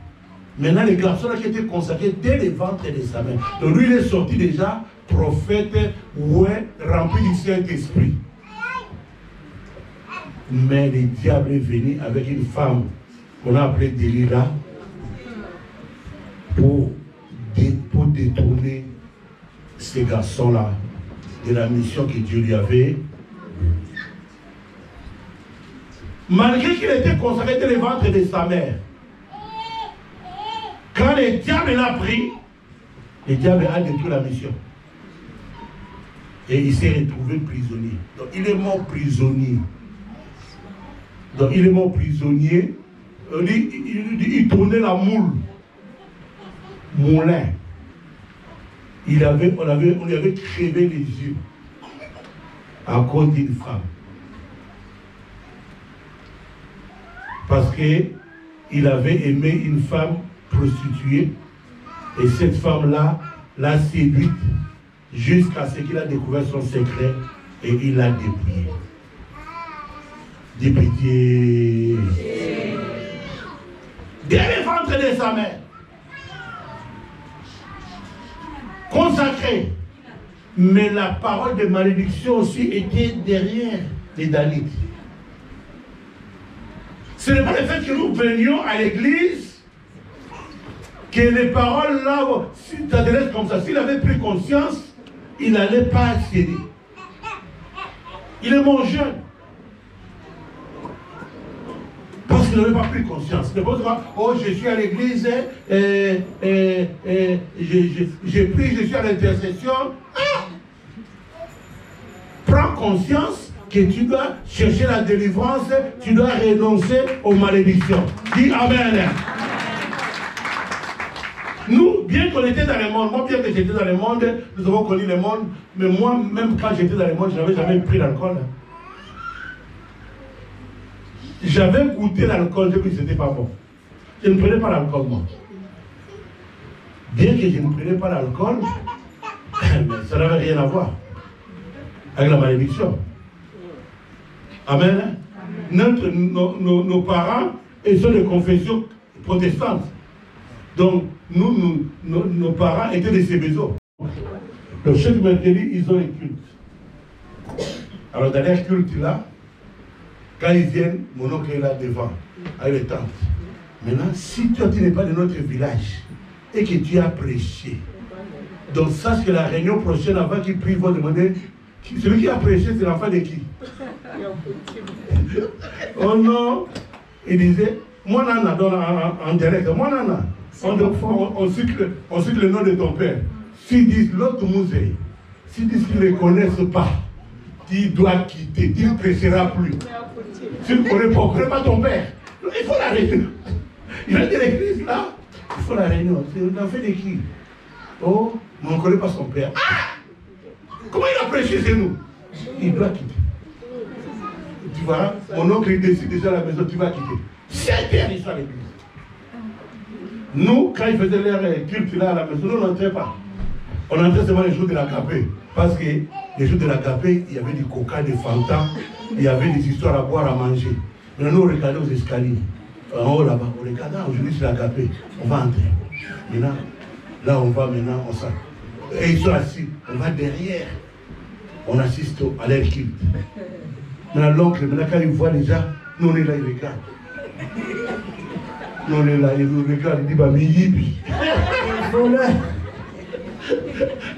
Maintenant, les garçons qui étaient consacrés dès le ventre de sa mère. Donc lui, il est sorti déjà prophète, ouais, rempli du Saint-Esprit. Mais le diable est venu avec une femme qu'on a appelée Délira pour détourner ces garçons-là de la mission que Dieu lui avait. Malgré qu'il était consacré dans le ventre de sa mère, quand le diable l'a pris, le diable a détruit la mission. Et il s'est retrouvé prisonnier. Donc il est mort prisonnier. Donc il est mort prisonnier. Il tournait la moule. Moulin. On lui avait crevé les yeux à cause d'une femme. Parce qu'il avait aimé une femme prostituée et cette femme-là l'a séduite jusqu'à ce qu'il a découvert son secret et il l'a dépouillé. Dis pitié. Dès le ventre de sa mère. Consacré. Mais la parole de malédiction aussi était derrière les Danites. Ce n'est pas le fait que nous venions à l'église que les paroles là, si tu t'adresses comme ça, s'il avait pris conscience, il n'allait pas accéder. Il est mon jeune. Parce qu'il n'avait pas pris conscience. Ne pas dire, oh, je suis à l'église, j'ai pris, je suis à l'intercession. Ah! Prends conscience que tu dois chercher la délivrance, tu dois renoncer aux malédictions. Dis Amen. Nous, bien qu'on était dans le monde, moi bien que j'étais dans le monde, nous avons connu le monde, mais moi, même quand j'étais dans le monde, je n'avais jamais pris l'alcool. J'avais goûté l'alcool, j'ai vu que ce n'était pas bon. Je ne prenais pas l'alcool, moi. Bien que je ne prenais pas l'alcool, ça n'avait rien à voir avec la malédiction. Amen. Nos parents, ils sont de confession protestante. Donc, nos parents étaient des Cébézos. Donc, chaque mercredi, ils ont un culte. Alors, dans leur culte-là, quand ils viennent, mon oncle est là devant, avec les tentes. Maintenant, si toi, tu n'es pas de notre village et que tu as prêché, donc sache que la réunion prochaine, avant qu'ils prient, ils vont demander, celui qui a prêché, c'est l'enfant de qui? Oh non! Il disait, moi, Nana, en direct, moi, Nana, on cite le nom de ton père. S'ils disent l'autre musée, s'ils disent qu'ils ne le connaissent pas, tu dois quitter, tu ne prêcheras plus. Tu ne connais pas ton père. Il faut la réunion. Il a dit l'église là, il faut la réunion. C'est l'enfant de qui? Oh, mais on ne connaît pas son père. Ah! Comment il a prêché chez nous? Il doit quitter. Tu vois, mon oncle il décide déjà à la maison, tu vas quitter. 7 heures ils sont à l'église. Nous, quand ils faisaient leur culte là à la maison, nous n'entraient pas. On entrait seulement les jours de l'agapé. Parce que les jours de l'agapé, il y avait du coca, des Fanta, il y avait des histoires à boire, à manger. Maintenant, nous, on regardait aux escaliers. En haut là-bas, on regardait, aujourd'hui c'est l'agapé. On va entrer. Maintenant, là on va, maintenant, on s'en. Et ils sont assis. On va derrière. On assiste à leur culte. Maintenant, l'oncle, quand il voit déjà, nous on est là, il regarde. Nous on est là, il nous regarde, il dit, bah, mais yibi.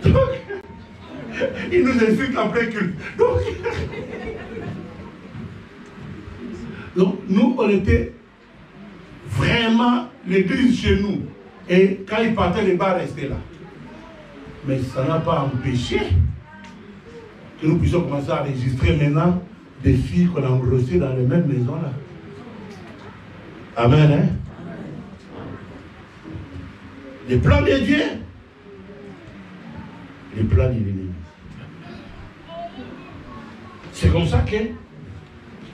Donc, il nous insulte en plein culte. Donc, nous, on était vraiment l'église chez nous. Et quand ils partaient, les bars restaient là. Mais ça n'a pas empêché que nous puissions commencer à enregistrer maintenant des filles qu'on a engrossées dans les mêmes maisons là. Amen, hein? Les plans de Dieu, les plans de l'ennemi. C'est comme ça que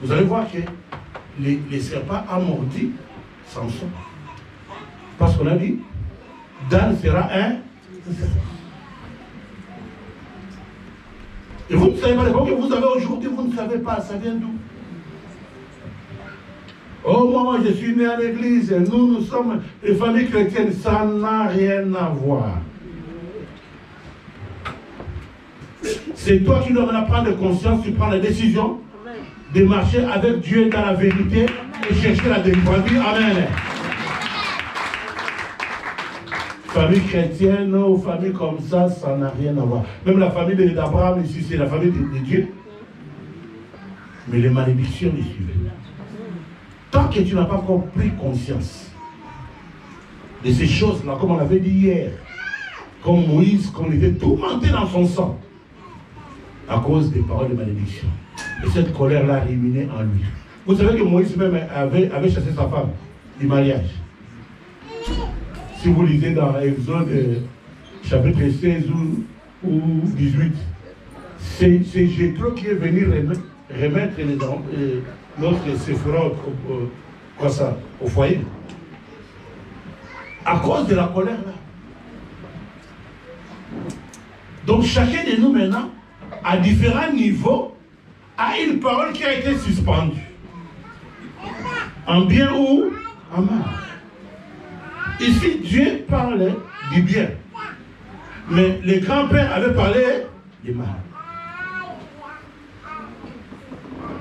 vous allez voir que les serpents ont mordi Samson. Parce qu'on a dit, Dan sera un. Et vous ne savez pas, les que vous avez aujourd'hui, vous ne savez pas, ça vient d'où? Oh, moi, je suis né à l'église, nous sommes des familles chrétiennes, ça n'a rien à voir. C'est toi qui dois maintenant prendre conscience, tu prends la décision de marcher avec Dieu dans la vérité et chercher la délivrance. Amen. Famille chrétienne ou famille comme ça, ça n'a rien à voir. Même la famille d'Abraham, ici, c'est la famille de Dieu. Mais les malédictions les suivent. Tant que tu n'as pas encore pris conscience de ces choses-là, comme on l'avait dit hier, comme Moïse, qu'on était tourmenté dans son sang, à cause des paroles de malédiction. Et cette colère-là ruminait en lui. Vous savez que Moïse même avait chassé sa femme du mariage. Si vous lisez dans Exode chapitre 16 ou 18, c'est Jéthro qui est venu remettre notre Séphora au foyer. À cause de la colère là. Donc chacun de nous maintenant, à différents niveaux, a une parole qui a été suspendue. En bien ou en mal. Ici, Dieu parlait du bien. Mais les grands-pères avaient parlé du mal.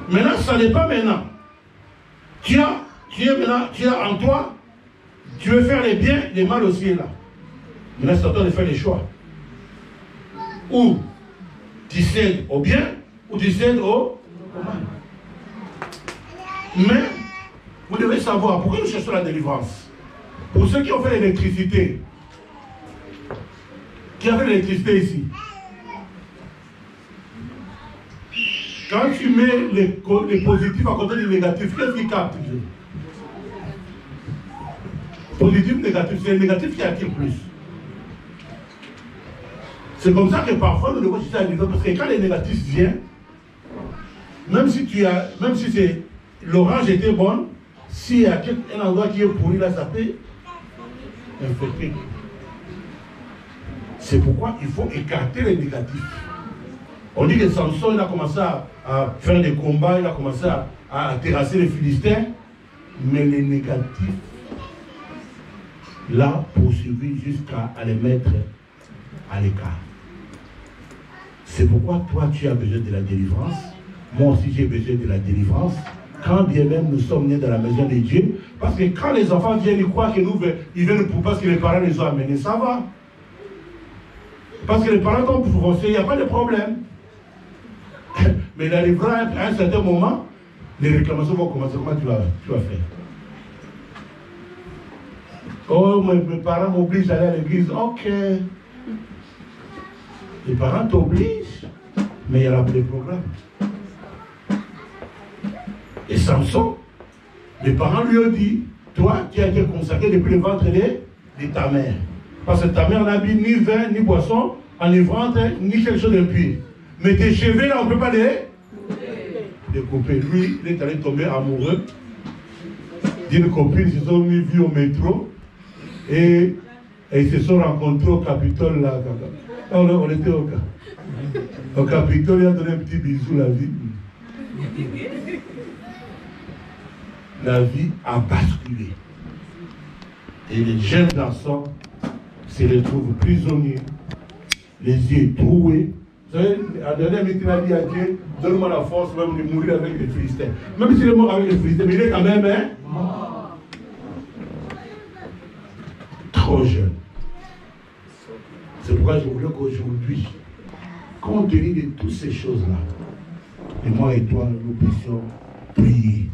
Maintenant, ça n'est pas maintenant. Tu as en toi, tu veux faire les biens, les mal aussi est là. Maintenant, c'est à toi de faire les choix. Ou tu cèdes au bien, ou tu cèdes au mal. Mais, vous devez savoir, pourquoi nous cherchons la délivrance? Pour ceux qui ont fait l'électricité, qui a fait l'électricité ici, quand tu mets les positifs à côté du négatif, qu'est-ce qui capte? Positif, négatif, c'est le négatif qui attire plus. C'est comme ça que parfois nous devons chercher à l'église, parce que quand les négatifs viennent, même si c'est l'orange était bonne, s'il y a un endroit qui est pourri là, ça peut infecter. C'est pourquoi il faut écarter les négatifs. On dit que Samson, il a commencé à faire des combats, il a commencé à terrasser les Philistins, mais les négatifs l'a poursuivi jusqu'à les mettre à l'écart. C'est pourquoi toi, tu as besoin de la délivrance. Moi aussi, j'ai besoin de la délivrance. Quand bien même nous sommes nés dans la maison de Dieu, parce que quand les enfants viennent, ils croient que ils viennent pour parce que les parents les ont amenés, ça va. Parce que les parents ont foncé, il n'y a pas de problème. Mais il arrivera à un certain moment, les réclamations vont commencer. Comment tu vas faire? Oh, mes parents m'obligent d'aller à l'église. Ok. Les parents t'obligent, mais il y a des programmes. Et Samson, les parents lui ont dit, toi, tu as été consacré depuis le ventre de ta mère. Parce que ta mère n'a bu ni vin, ni boisson, enivrante, ni quelque chose d'impur. Mais tes cheveux, là, on ne peut pas les couper. Lui, il est allé tomber amoureux d'une copine, ils se sont mis vus au métro et ils se sont rencontrés au Capitole. Là. On était au Capitole, il a donné un petit bisou, la vie. La vie a basculé. Et les jeunes garçons se retrouvent prisonniers, les yeux troués. Vous savez, à la dernière minute, il a dit à Dieu, donne-moi la force même de mourir avec les Philistins. Même s'il est mort avec les Philistins, mais il est quand même mort. Trop jeune. C'est pourquoi je voulais qu'aujourd'hui, compte tenu de toutes ces choses-là, et moi et toi, nous puissions prier.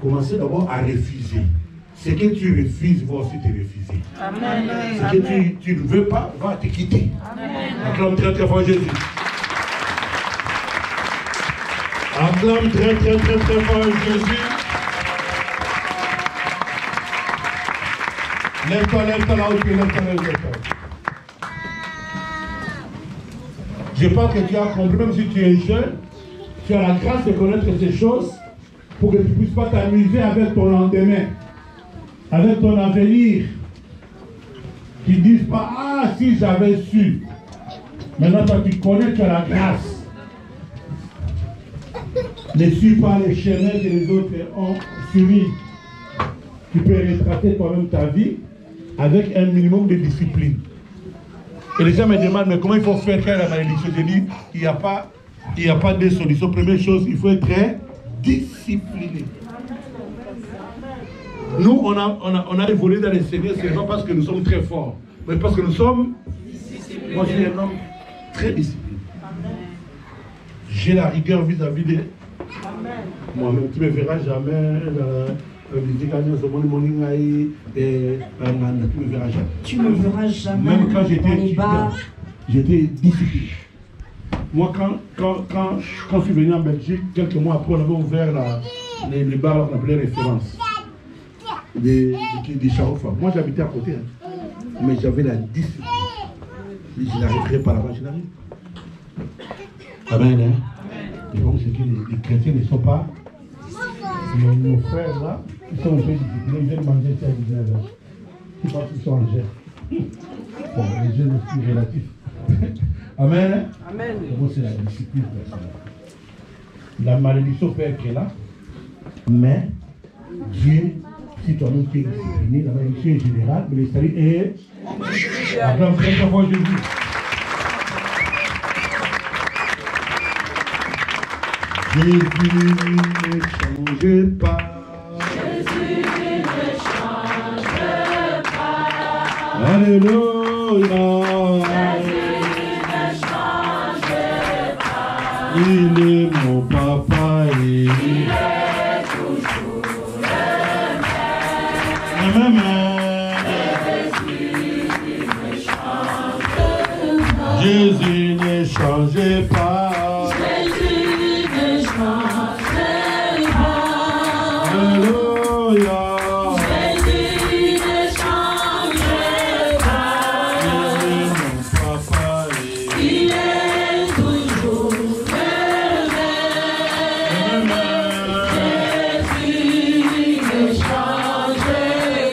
Commencez d'abord à refuser. Ce que tu refuses va aussi te refuser. Amen. Ce que tu ne veux pas va te quitter. Acclame très très fort Jésus. Acclame très très très très fort Jésus. Lève-toi là où tu es, lève-toi. Je pense que tu as compris, même si tu es jeune, tu as la grâce de connaître ces choses pour que tu ne puisses pas t'amuser avec ton lendemain, avec ton avenir. Tu ne dises pas, ah si j'avais su. Maintenant toi tu connais, tu as la grâce. Ne suis pas les chemins que les autres ont suivis. Tu peux retracer toi-même ta vie avec un minimum de discipline. Et les gens me demandent, mais comment il faut faire quand il y a la malédiction? Je dis, il n'y a pas de solution. Première chose, il faut être très discipliné. Nous, on a évolué dans les Seigneurs, ce n'est pas parce que nous sommes très forts, mais parce que nous sommes disciplinés. Moi, je suis un homme très discipliné. J'ai la rigueur vis-à-vis de moi-même. Tu ne me verras jamais. Tu ne me verras jamais. Même quand j'étais étudiant, j'étais discipliné. Moi, quand je suis venu en Belgique, quelques mois après, on avait ouvert les bars, on appelait référence. Des Charoufa. Moi, j'habitais à côté. Hein. Mais j'avais la discipline. Je n'arriverai pas là-bas, je n'arrive pas. Amen. Hein? Et donc, c'est que les chrétiens ne sont pas. Nos frères là, qui sont un peu disciplinés, ils viennent manger ça à 19h. Je pense qu'ils sont en gel. Bon, les jeunes aussi relatifs. Amen. Amen. Donc, c'est la discipline personnelle. La malédiction peut être là, mais Dieu, si toi-même tu es discipliné, la malédiction est générale, mais le salut est. Acclame très fort Jésus. Jésus ne change pas. Jésus ne change pas. Alléluia. Jésus ne change pas. Il est mon papa et il est toujours le même. Jésus ne change pas. Jésus ne change pas. Alléluia. Jésus ne change pas. Il est toujours le même. Jésus ne change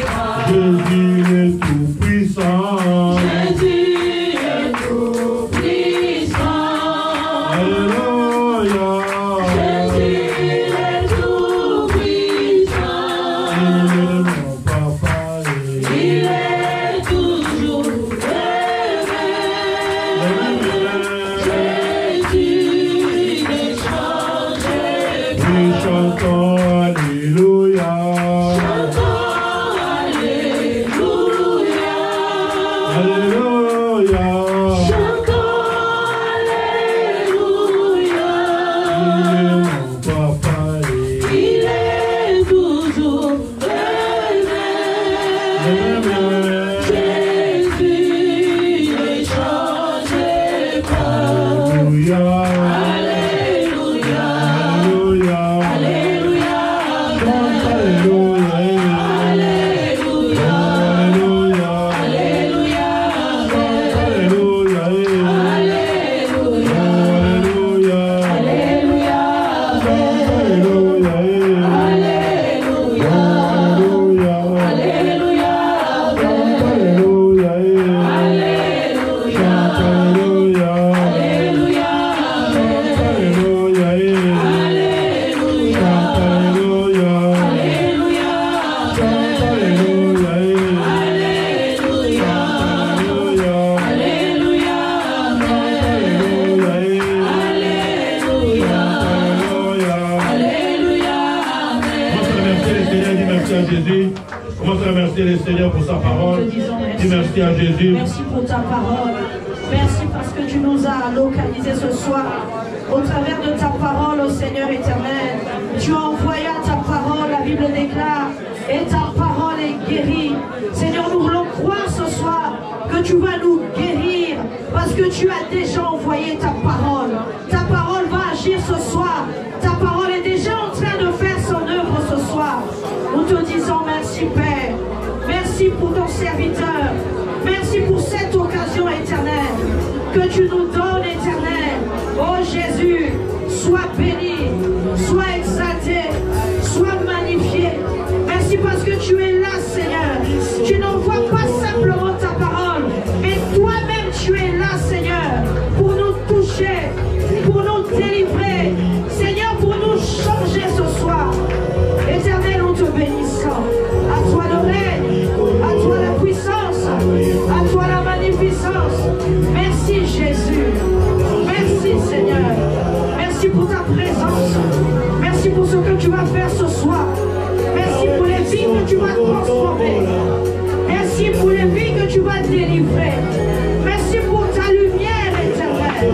pas. Jésus est tout puissant. Jésus est tout puissant. Alléluia. Jésus est tout puissant. Il est toujours le même. Jésus ne change pas. Nous chantons Alléluia. Chantons Alléluia. Alléluia. Chantons Alléluia. Mon papa Il est toujours le même. Jésus ne change pas. Alléluia. Alléluia. Alléluia. Alléluia. Chante Alléluia. Alléluia. Alléluia. Alléluia. Alléluia. Alléluia. Alléluia. Alléluia. Alléluia. Alléluia. Alléluia. Alléluia. Alléluia. Alléluia. Alléluia. Alléluia. Alléluia. Jésus. Commence à remercier le Seigneur pour sa parole. Dis merci à Jésus. Merci pour ta parole. Merci parce que tu nous as localisés ce soir. Au travers de ta parole, ô Seigneur éternel, tu as envoyé ta parole, la Bible déclare, et ta parole est guérie. Seigneur, nous voulons croire ce soir que tu vas nous guérir parce que tu as déjà envoyé ta parole. Ta parole va agir ce soir. Ta parole est déjà en train de faire son œuvre ce soir. Nous te disons merci Père. Merci pour ton serviteur. Merci pour cette occasion éternelle que tu nous donnes éternelle. Oh Jésus, sois béni, sois exalté, sois magnifié. Merci parce que tu es là Seigneur. Tu n'envoies pas simplement ta parole, mais toi-même tu es là Seigneur pour nous toucher, pour nous délivrer. Seigneur, pour nous changer ce soir. Éternel, nous te bénissons. À toi le règne, à toi la puissance, à toi la magnificence. Merci Jésus. Merci Seigneur. Merci pour ta présence. Merci pour ce que tu vas faire ce soir. Merci pour les vies que tu vas transformer. Merci pour les vies que tu vas délivrer. Merci pour ta lumière éternelle.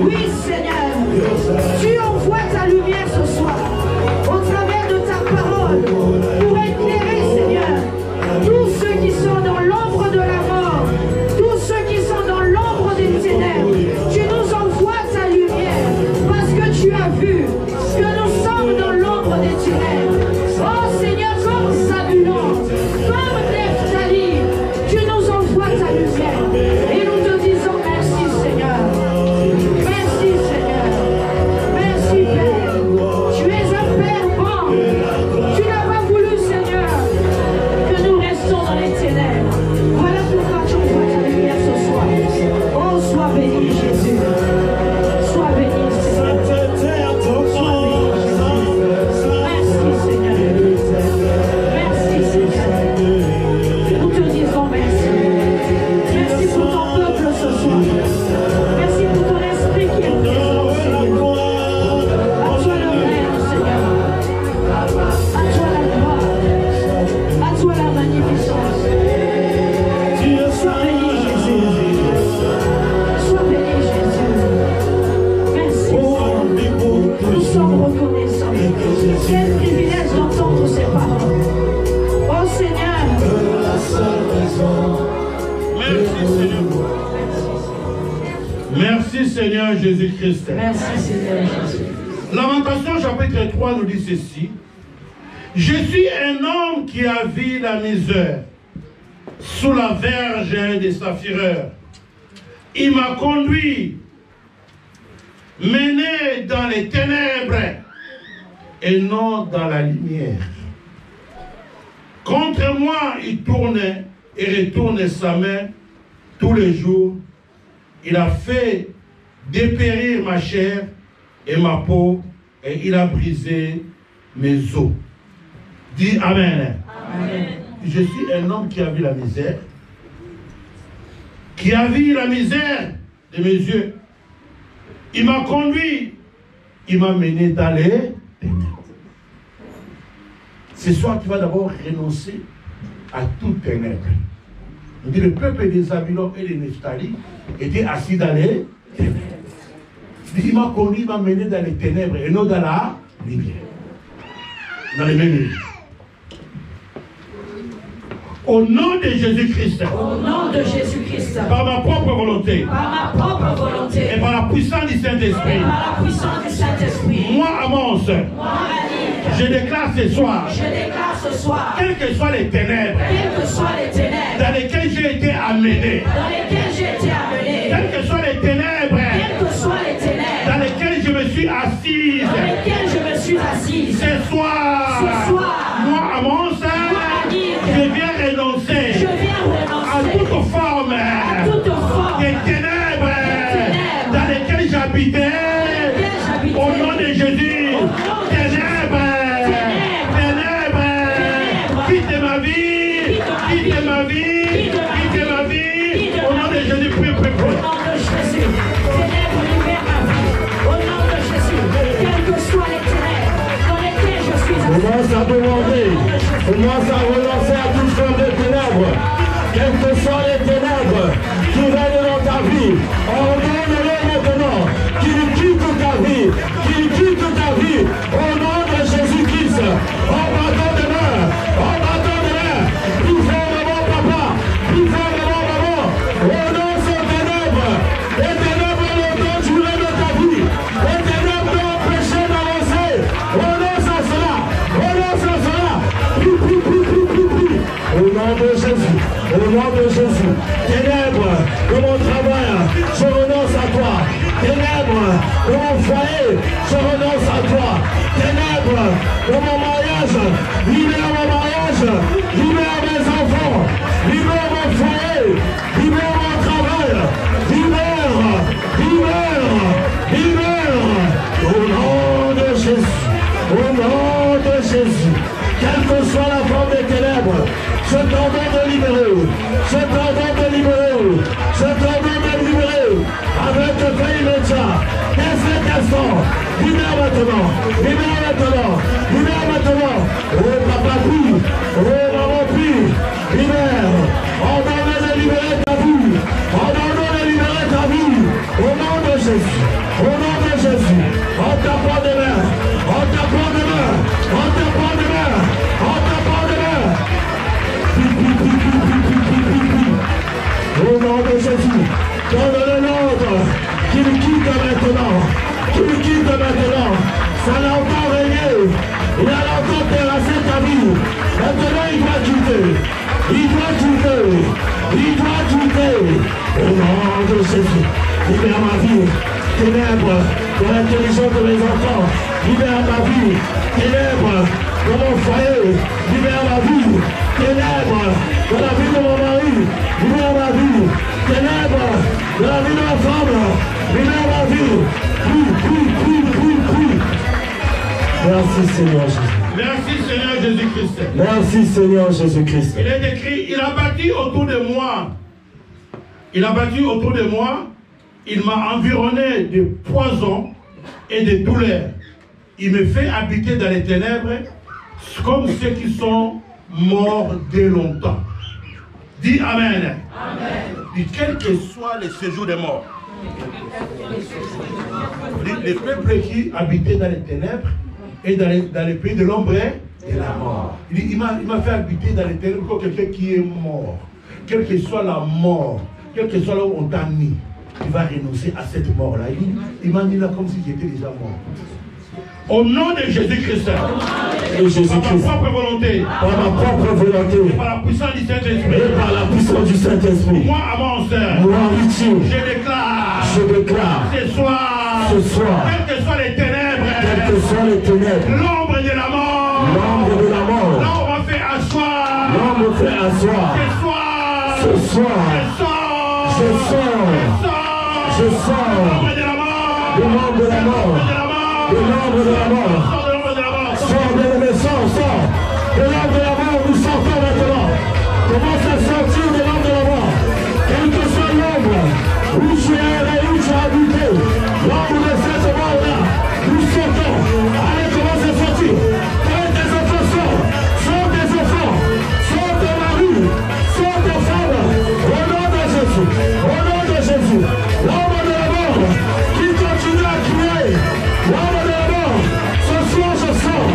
Oui Seigneur, tu envoies ta lumière ce soir au travers de ta parole pour éclairer Seigneur tous ceux qui sont dans l'ombre de la mort, tous ceux qui sont dans l'ombre des ténèbres. Tu nous envoies ta lumière parce que tu as vu que nous sommes dans l'ombre des ténèbres. Merci Seigneur Jésus-Christ. Merci Seigneur Jésus. Lamentation chapitre 3 nous dit ceci. Je suis un homme qui a vu la misère sous la verge de sa fureur. Il m'a conduit, mené dans les ténèbres et non dans la lumière. Contre moi, il tourne et retourne sa main tous les jours. Il a fait dépérir ma chair et ma peau, et il a brisé mes os. Dis Amen. Amen. Je suis un homme qui a vu la misère, qui a vu la misère de mes yeux. Il m'a conduit, il m'a mené dans les ténèbres. Ce soir, tu vas d'abord renoncer à toute ténèbres. On dit le peuple des Zabulon et des Nephtali était assis dans les ténèbres. Il m'a conduit, il m'a mené dans les ténèbres et non dans la lumière. Dans les mêmes lieux. Au nom de Jésus-Christ. Au nom de Jésus-Christ. Par ma propre volonté. Par ma propre volonté. Et par la puissance du Saint-Esprit. Et par la puissance du Saint-Esprit. Moi, Amos. Moi, Annick. Je déclare ce soir. Je déclare ce soir. Quelles que soient les ténèbres. Quelles que soient les ténèbres. Dans lesquelles j'ai été amené. Dans lesquelles j'ai été amené. Quelles que soient les ténèbres. Quelles que soient les ténèbres. Dans lesquelles je me suis assise. Dans lesquelles je me suis assise. Ce soir. Moi, Amos. Je viens renoncer à toute forme des ténèbres dans lesquelles j'habitais au nom de Jésus. Ténèbres, quitte ma vie, quitte ma vie, quitte ma vie, au nom de Jésus. Prie. Au nom de Jésus, ténèbres, libère ma vie. Au nom de Jésus, quelles que soient les ténèbres dans lesquelles je suis assise. Commence à demander, commence à relancer à toute forme de ténèbres, quelles que soient les ténèbres qui viennent dans ta vie, ordonne-les maintenant, qu'ils quittent ta vie, qu'ils quittent ta vie, au nom de Jésus-Christ, en battant de main, plus fortement papa, plus fortement maman, renonce aux ténèbres, les ténèbres longtemps durées de ta vie, les ténèbres ont empêché d'avancer, renonce à cela, au nom de Jésus, au nom de Jésus, ténèbres de mon travail, je renonce à toi, ténèbres de mon foyer, je renonce à toi, ténèbres de mon mariage, libère mon mariage, libère mes enfants, libère mon foyer, libère mon travail, libère, au nom de Jésus, au nom de Jésus, quelle que soit la forme des ténèbres, je t'ordonne de libérer, je t'ordonne de libérer, je t'ordonne de libérer, avec le feu immédiat, dès cet instant, libère maintenant, libère maintenant, libère maintenant, oh papa prie, oh maman prie, libère, ordonne de libérer ta vie, ordonne de libérer ta vie, au nom de Jésus, au nom de Jésus, on t'apprend de main, on t'apprend de main, on t'apprend de main, on t'apprend de main. Au nom de Jésus, donne-le l'ordre qu'il quitte maintenant, ça l'a encore régné, il a encore terrassé ta vie, maintenant il doit quitter, au nom de Jésus, libère ma vie, ténèbres de l'intelligence de mes enfants, libère ma vie, ténèbres de mon foyer, libère ma vie, ténèbres de la vie de mon mari, libère ma vie, ténèbres de la vie de ma femme, libère ma vie, prie. Merci Seigneur Jésus. Merci Seigneur Jésus-Christ. Merci Seigneur Jésus-Christ. Il est écrit, il a bâti autour de moi. Il m'a environné de poison et de douleurs. Il me fait habiter dans les ténèbres comme ceux qui sont morts dès longtemps. Dis Amen. Amen. Dis quel que soit le séjour des morts. Les peuples qui habitaient dans les ténèbres et dans les pays de l'ombre et la mort. Il m'a fait habiter dans les ténèbres comme quelqu'un qui est mort. Quelle que soit la mort, quel que soit là où on t'a mis. tu vas renoncer à cette mort-là. Il m'a mis là comme si j'étais déjà mort. Au nom de Jésus-Christ, par ma propre volonté, par ma propre volonté, par la puissance du Saint-Esprit, et par la puissance du Saint-Esprit, moi, à mon sœur, moi, Richie, je déclare ce soir, quelles que soient les ténèbres, l'ombre de la mort, l'ombre fait asseoir, ce soir, je sors, l'ombre de la mort, sors de la sort, de l'ombre de la mort, nous sortons maintenant. Commence à sortir de l'ombre de la mort. Quelle que soit l'ombre, où tu es et où tu as habité, l'ombre de cette mort-là, nous sortons. Allez, commence à sortir. Quand tes enfants sortent, sors tes enfants, sors de la rue, sors tes femmes. Au nom de Jésus, l'ombre de la mort qui continue à crier, l'ombre de la mort, ce soir je sors.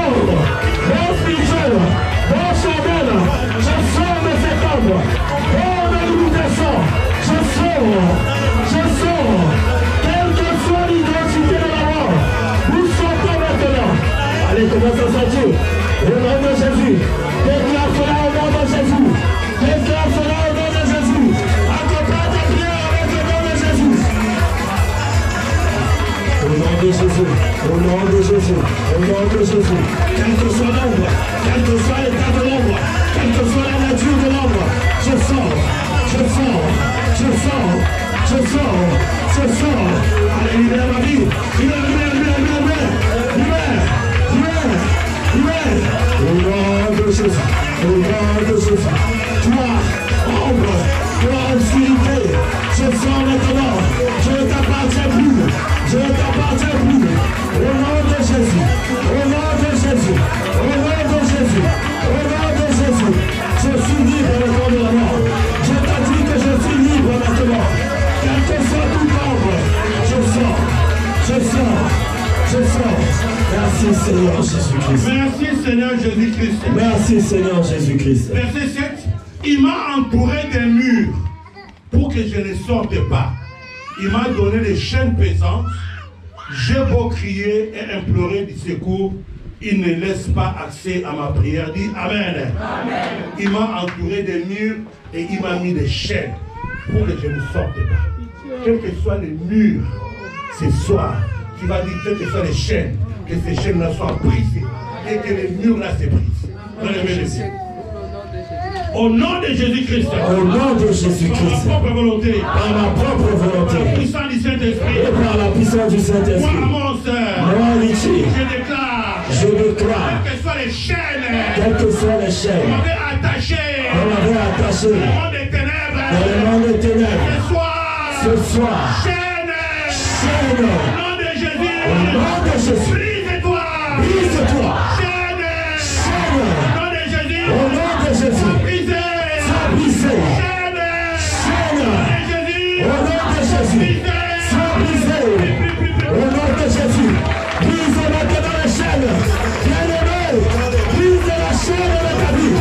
Bon spirituel, bon chardel, je sors de cet ombre. Bon de limitation, je sors. Quelle que soit l'identité de la mort, nous sortons maintenant. Allez, commence à sortir. Au nom de Jésus. Déclare cela au nom de Jésus. Accompagne ta prière avec le nom de Jésus. Au nom de Jésus, quelle que soit l'ombre, quel que soit l'état de l'ombre, quelle que soit la nature de l'ombre, je sors. Allez, libère ma vie, libère. Au nom de Jésus, toi, ombre, toi, obscurité, je sors maintenant, je ne t'appartiens plus. Au nom de Jésus, je suis libre au nom de la mort. Je t'ai dit que je suis libre maintenant. Quel que soit tout ombre, je sors. Merci Seigneur Jésus-Christ. Verset 7, il m'a entouré des murs pour que je ne sorte pas. Il m'a donné des chaînes pesantes. J'ai beau crier et implorer du secours, il ne laisse pas accès à ma prière. Dis Amen. Il m'a entouré des murs et il m'a mis des chaînes pour que je ne sorte pas. Quels que soient les murs, ce soir, tu vas dire quelles que soient les chaînes, que ces chaînes-là soient brisées et que les murs-là se brisent. Au nom de Jésus-Christ. Par ma propre volonté. Par la puissance du Saint-Esprit. Et par la puissance du Saint-Esprit. Moi, mon sœur. Je déclare. Quelles que soient les chaînes. On m'avait attaché. Dans le monde des ténèbres. Ce soir. Chaîne. Au nom de Jésus. Brise-toi. Chaîne. Au nom de Jésus. Sois brisé. Chaîne. Au nom de Jésus. Sois brisé. Au nom de Jésus. Brise maintenant les chaînes. Bien-aimé. Brise la chaîne de ta vie.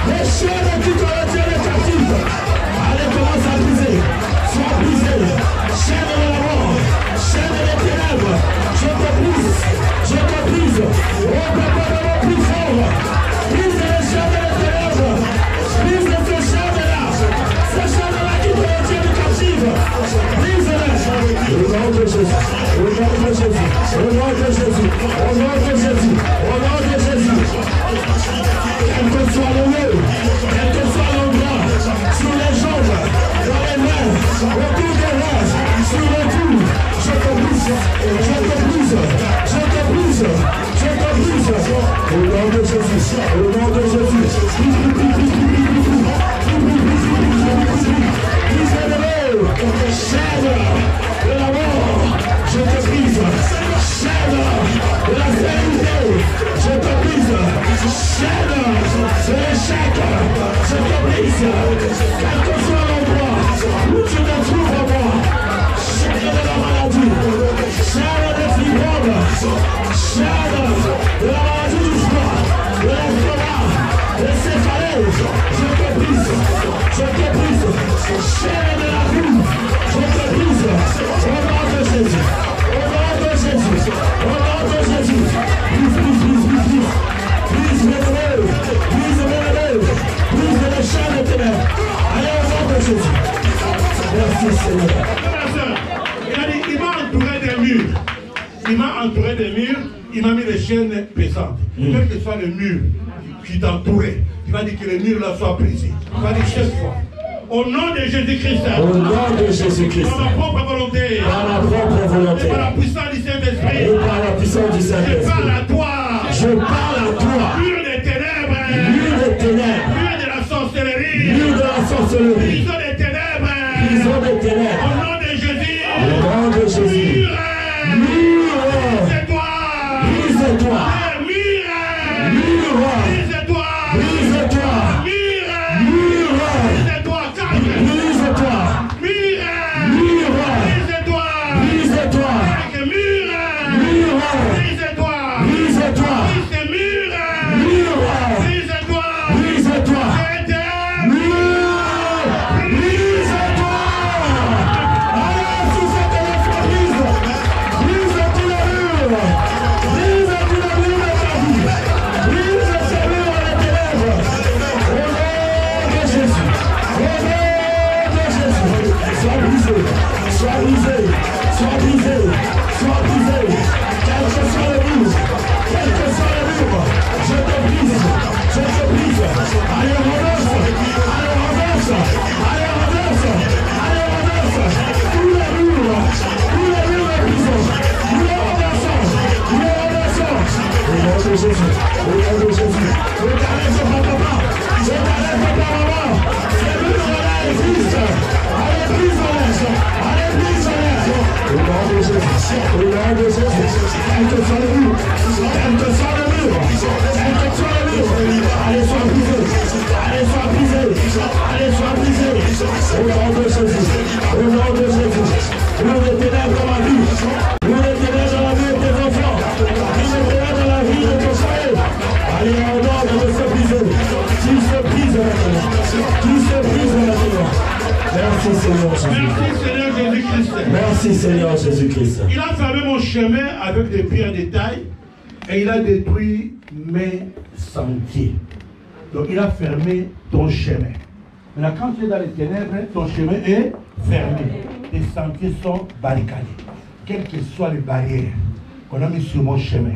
Les chaînes qui te retiennent captif. Allez, commence à briser. Sois brisé. Chaîne de la mort. Chaîne des ténèbres. Je te brise. Oh, papa, de mon plus fort. Brise les chaînes des ténèbres. Brise ces chaînes-là. Ces chaînes-là qui te retiennent captif. Brise-les. Au nom de Jésus. Quel que soit le lieu, quel que soit l'endroit, sur les jambes, dans les mains, autour des lèvres, sur le cou, je te brise. Au nom de Jésus. Chaîne de la mort, je te brise. Chaîne de la sérénité, je te brise. Chaîne de l'échec, je te brise. Quel que soit l'endroit où tu te trouves en moi, chaîne de la maladie, chaîne de fibrome, Merci Seigneur. Il a dit, il m'a entouré des murs. Il m'a entouré des murs, il m'a mis des chaînes pesantes. Quel que soit le mur qui t'entourait, il va dire que les murs là soient brisés. Il va dire chaque fois. Au nom de Jésus-Christ. Au nom de Jésus-Christ. Par ma propre volonté. Par ma propre volonté. Et par la puissance du Saint-Esprit. Et par la puissance du Saint-Esprit. Je parle à toi. Je parle à toi. Mur des ténèbres. Mur des ténèbres. Mur de la sorcellerie. Mur de la sorcellerie. Prison des ténèbres. Prison des ténèbres. Au nom de Jésus. Au nom de Jésus. Mur. Brise-toi. Brise-toi. Mur. Mur. Brise-toi. Brise-toi. Mur. Mur. Brise-toi. Calme. Brise-toi. Mur. Mur. Brise-toi. Brise-toi. Mur. Mur. Brise-toi. Brise-toi. Brise mur. Mur. Brise-toi. Brise-toi. Mur. Brise-toi. Alors, si c'est de la brise tous les murs. Brise tous les murs de ta vie. Brise ces murs à la ténèbres. Au nom de Jésus. Au nom de Jésus. Sois brisé. Sois brisé. Sois brisé. Sois brisé. Quel que soit le mur. Quel que soit le mur. Je te brise. Je te brise. Allez, renverse. Allez, renverse. Allez, renverse. Allez, renverse. Tous les murs. Tous les murs de prison. Nous les renversons. Nous les renversons. Au nom de Jésus. Au nom de Jésus. Je t'arrête pas, papa. Je t'arrête pas, maman. Ces murs-là existent. Allez, brise-les. Allez, brise-les. Au nom de Jésus. Au nom de Jésus. Quel que soit le mur. Quel que soit le mur. Quel que soit le mur. Allez, sois brisé. Allez, sois brisé. Allez, sois brisé. Au nom de Jésus. Au nom de Jésus. Mur de ténèbres dans ma vie. Mur de ténèbres dans la vie de tes enfants. Mur de ténèbres dans la vie de ton foyer. Allez, en ordre de se briser. Qu'il se brise maintenant. Qu'il se brise maintenant. Merci Seigneur Jésus. Merci Seigneur Jésus-Christ. Merci Seigneur Jésus-Christ. Il a fermé mon chemin avec des pierres de taille et il a détruit mes sentiers. Donc il a fermé ton chemin. Maintenant quand tu es dans les ténèbres, ton chemin est fermé. Les sentiers sont barricadés. Quelles que soient les barrières qu'on a mis sur mon chemin,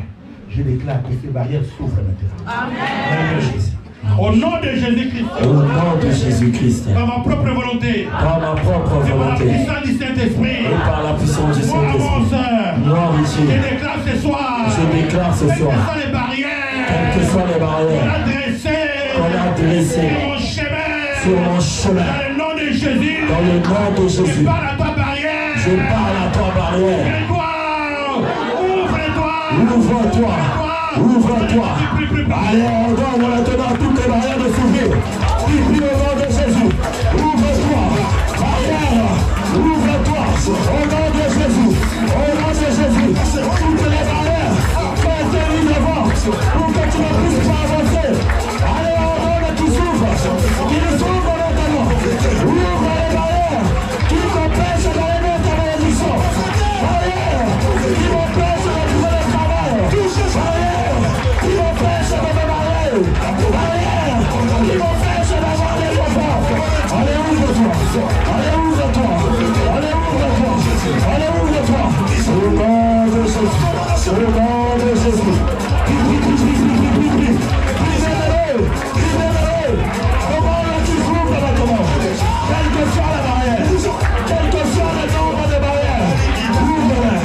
je déclare que ces barrières souffrent maintenant. Amen. Au nom de Jésus-Christ. Au nom de Jésus-Christ. Par ma propre volonté. Par ma propre Et par la volonté. puissance du Saint-Esprit. Et par la puissance du Moi, mon Saint-Esprit. sœur. Moi, Richie. Je déclare ce soir. Je déclare ce Quelles soir. que soient les barrières. Quelles que soient les Qu'on barrières a dressées. qu'on a dressées Sur mon chemin. sur mon chemin. Dans le nom de Jésus. Dans le nom de Je Jésus. parle à toi barrière. Je parle à toi, barrière. Ouvre-toi. Ouvre-toi. Ouvre-toi. Allez, on donne maintenant toutes les barrières de s'ouvrir. Prie au nom de Jésus. Ouvre-toi. Barrière. Ouvre-toi. Au nom de Jésus. Au nom de Jésus. Toutes les barrières qui ont été mises devant pour que tu ne puisses pas avancer. Allez, on donne qui s'ouvre. Qui s'ouvre maintenant. Ouvre les barrières qui t'empêchent d'aller dans ta malédiction. Barrières qui m'empêchent de trouver le travail. Barrières qui m'empêchent de me marier. Barrières qui m'empêchent d'avoir des enfants. Allez, ouvre-toi. Allez, ouvre-toi. Allez, ouvre-toi. Allez, ouvre-toi. Au nom de Jésus. Au nom de Jésus. Brisez-le. Brisez-le. Comment tu souffres maintenant? Quelle que soit la barrière. Quel que soit le nombre de barrières. Ouvre-les.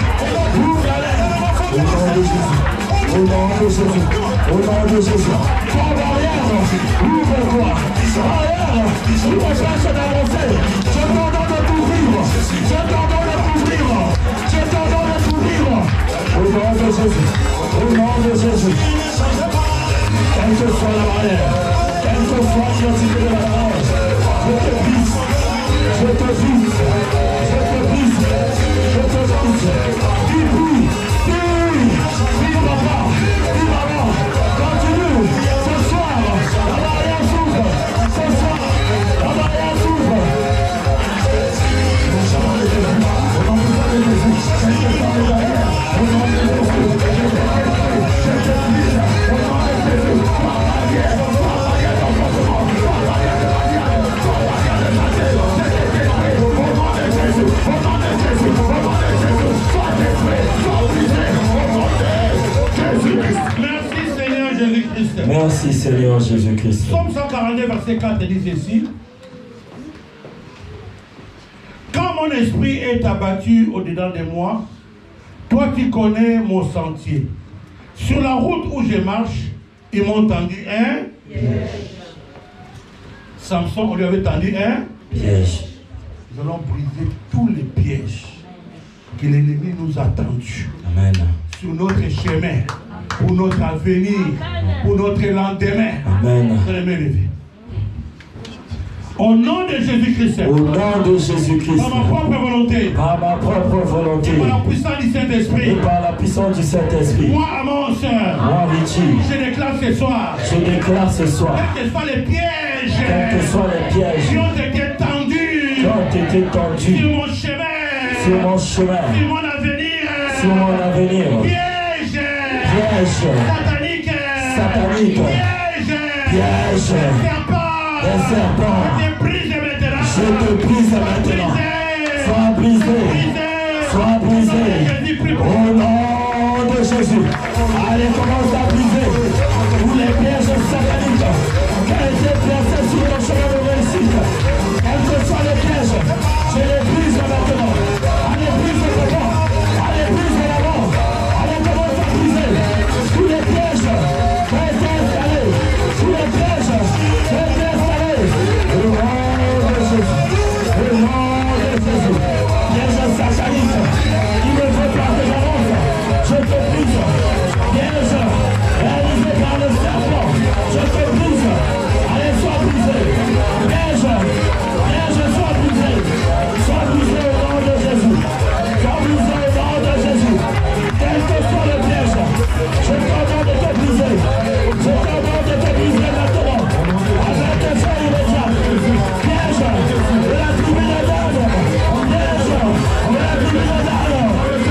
Ouvre-les. Au nom de Jésus. Au nom de Jésus. Au nom de Jésus. Toi, barrière, ouvre-toi. Barrière, qui m'empêche d'avancer. Je t'ordonne de t'ouvrir. Je t'ordonne de t'ouvrir. Je t'ordonne de t'ouvrir. Au nom de Jésus. Au nom de Jésus. Quelle que soit la barrière, quelle que soit l'identité de la barrière, je te brise. Je te brise. Je te brise. Je te brise. Dis-lui. Dis papa. Dis maman. Continue. Ce soir, la barrière s'ouvre. Ce soir, la barrière s'ouvre. Au nom de Jésus. Merci Seigneur Jésus-Christ. Psaume 142, verset 4 dit ceci. Quand mon esprit est abattu au-dedans de moi, toi qui connais mon sentier. Sur la route où je marche, ils m'ont tendu un piège. Samson, on lui avait tendu un Piège. Nous allons briser tous les pièges que l'ennemi nous a tendus. Amen. Sur notre chemin, pour notre avenir, pour notre lendemain. Amen. Très bien levé. Au nom de Jésus-Christ. Au nom de Jésus-Christ. Par ma propre volonté. Par ma propre volonté. Et par la puissance du Saint-Esprit. Et par la puissance du Saint-Esprit. Moi, Amos. Moi, Richie. Je déclare ce soir. Je déclare ce soir. Quels que soient les pièges. Quels que soient les pièges. Qui ont été tendus. Qui ont été tendus. Sur mon chemin. Sur mon chemin. Sur mon avenir. Sur mon avenir. Piège. Piège. Satanique. Satanique. Piège. Piège. Serpent. Les serpents. Je te brise maintenant. Je te brise maintenant. Sois brisé. Sois brisé. Au nom de Jésus. Allez, commence à briser tous les pièges sataniques qui ont été placés sur ton chemin de réussite. Quels que soient les pièges, je les brise maintenant. Allez, brise devant. Allez, brise l'avant. Allez, commence à briser tous les pièges qui ont été installés. Tous les pièges qui ont été installés. Au nom de Jésus. Au nom de Jésus. Piège satanique qui ne veut pas que j'avance. Je te brise. Piège réalisé par le serpent. Je te brise. Allez, sois brisé. Piège. Piège, sois brisé. Sois brisé au nom de Jésus. Sois brisé au nom de Jésus. Quel que soit le piège, je t'ordonne de te briser. Je t'ordonne de te briser maintenant. Avec un feu immédiat. Piège de la tribu de Dan. Piège de la tribu de Dan.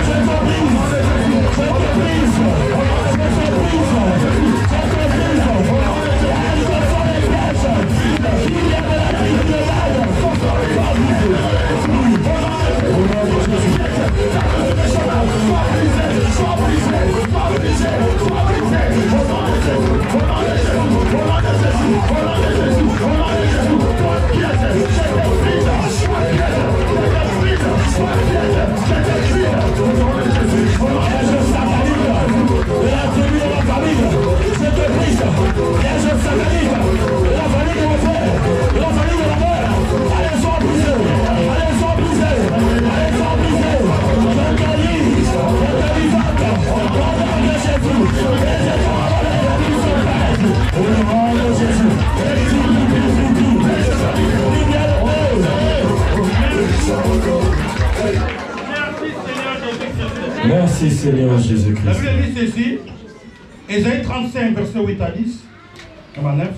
Je te brise. Je te brise. Je te brise. Je te brise. Quels que soient les pièges qui viennent de la tribu de Dan. Sois brisé. Au nom de Jésus. Sois brisé. Sois brisé. Sois brisé. Sois brisé. Au nom de Jésus. Au nom de Jésus. Au nom de Jésus. Au nom de Jésus. Au nom de Jésus. Piège. Je te brise. Piège. Je te brise. Piège. Je te brise. Au nom de Jésus. Piège satanique de la tribu de ma famille. Je te brise. Piège satanique de la famille de mon frère. De la famille de ma mère. Allez, sois brisé. Allez, sois brisé. Allez, sois brisé. Je te lis. Je te livre. Au nom de Jésus. Les étoiles de la vie se perdent. Au nom de Jésus. Merci Seigneur La Jésus-Christ. Bible dit ceci, Ésaïe 35, verset 8 à 10, 9.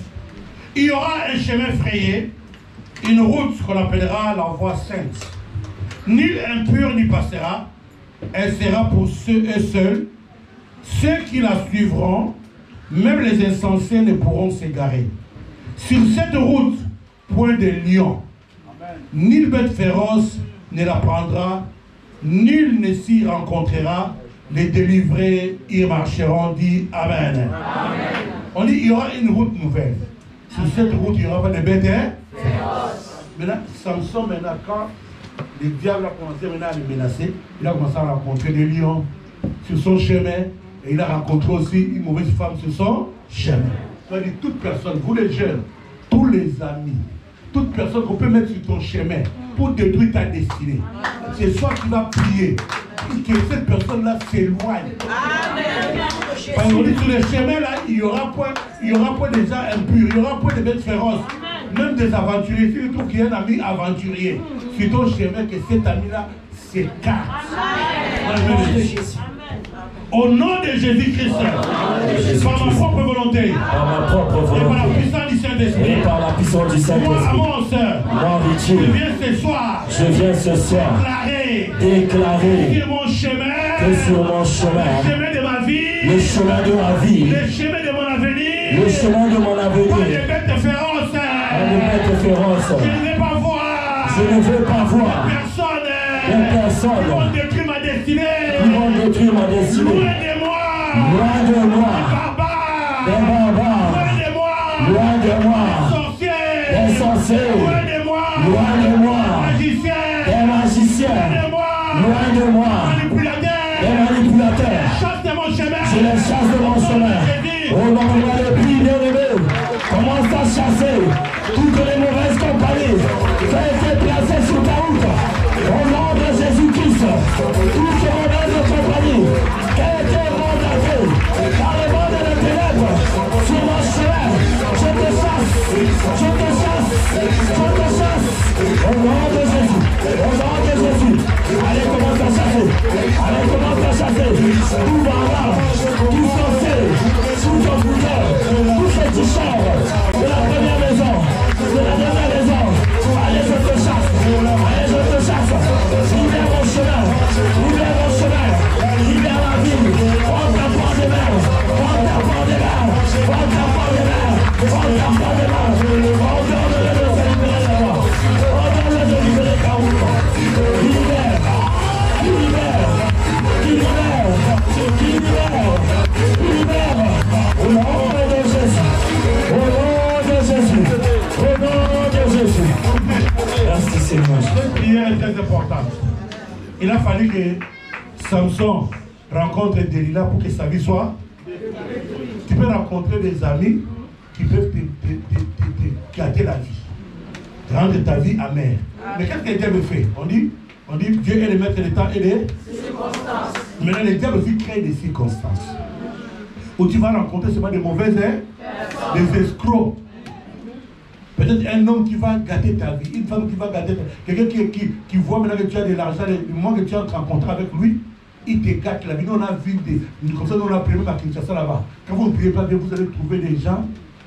Il y aura un chemin frayé, une route qu'on appellera la voie sainte. Nul impur n'y passera, elle sera pour ceux et seuls. Ceux qui la suivront, même les insensés ne pourront s'égarer. Sur cette route, point de lion, nulle bête féroce ne la prendra, nul ne s'y rencontrera, les délivrés y marcheront, dit Amen. Amen. On dit il y aura une route nouvelle. Sur cette route, il n'y aura pas de bêtes féroces. Maintenant, Samson, maintenant, quand le diable a commencé maintenant à le menacer, il a commencé à rencontrer des lions sur son chemin, et il a rencontré aussi une mauvaise femme sur son chemin. C'est-à-dire toute personne, vous les jeunes, tous les amis, toute personne qu'on peut mettre sur ton chemin pour détruire ta destinée. C'est soit tu vas prier que cette personne-là s'éloigne. Parce qu'on dit sur les chemins là, il y aura point des gens impurs, il y aura point de bêtes féroces, même des aventuriers. Si tu trouves qu'il y a un ami aventurier sur ton chemin, que cet ami-là s'écarte. Au nom de Jésus-Christ, par ma propre volonté, Par ma propre et par la volonté. puissance du Saint-Esprit, Et par la puissance du moi, Saint-Esprit. Amos, Moi, je Richie. viens ce soir Je viens ce soir déclarer sur mon chemin, que sur mon chemin, le chemin de ma vie, le chemin de ma vie, le chemin de mon avenir, le chemin de mon pas avenir, de bêtes féroces, pas de bêtes féroces. je ne vais pas voir Je ne veux pas voir personne les personnes qui vont détruire ma destinée, qui vont détruire ma destinée. loin de moi, Loin de moi, barbares, des barbares, loin de chasser. Loin de moi. Loin de moi. Magicien. Des magiciens. Loin de moi. Loin de moi. Manipulateur. Des manipulateurs. Chasse de mon chemin. Je les chasse de mon chemin. Au nom de l'esprit bien-aimé, commence à chasser toutes les mauvaises compagnies qui ont été placées sur ta route. Au nom de Jésus-Christ, toutes ces mauvaises compagnies qui ont été mandatées par les mondes des ténèbres sur mon chemin, je te chasse, je te chasse, je te chasse. Au nom de Jésus, au nom de Jésus. Allez, commence à chasser. Allez, commence à chasser. Tout barbare, tout sorcier, tout confuseur, tout féticheur de la première maison, de la dernière maison. Allez, je te chasse. Allez, je te chasse. Libère mon chemin. Libère mon chemin. Libère la vie. Prends ta part des mains. Prends ta part des mains. Prends ta part des mains. Prends ta part des mains. Ordonne-le de se libérer là-bas. Ordonne-le de libérer Kaouka. Libère. Libère. Libère. Libère. Libère. Au nom de Jésus. Au nom de Jésus. Au nom de Jésus. Merci Seigneur. Cette prière est très importante. Il a fallu que Samson rencontre Delilah pour que sa vie soit. Tu peux rencontrer des amis qui peuvent te gâter la vie, rendre ta vie amère. Mais qu'est-ce que le diable fait? On dit Dieu est le maître des temps et des circonstances. Maintenant, le diable aussi crée des circonstances où tu vas rencontrer seulement des mauvaises, des escrocs. Peut-être un homme qui va gâter ta vie, une femme qui va gâter ta vie, quelqu'un qui voit maintenant que tu as de l'argent, du moment que tu entres en contrat avec lui, il te gâte la vie. Nous, on a vu comme ça, nous, on a pris même à Kinshasa là-bas. Quand vous ne priez pas bien, vous allez trouver des gens,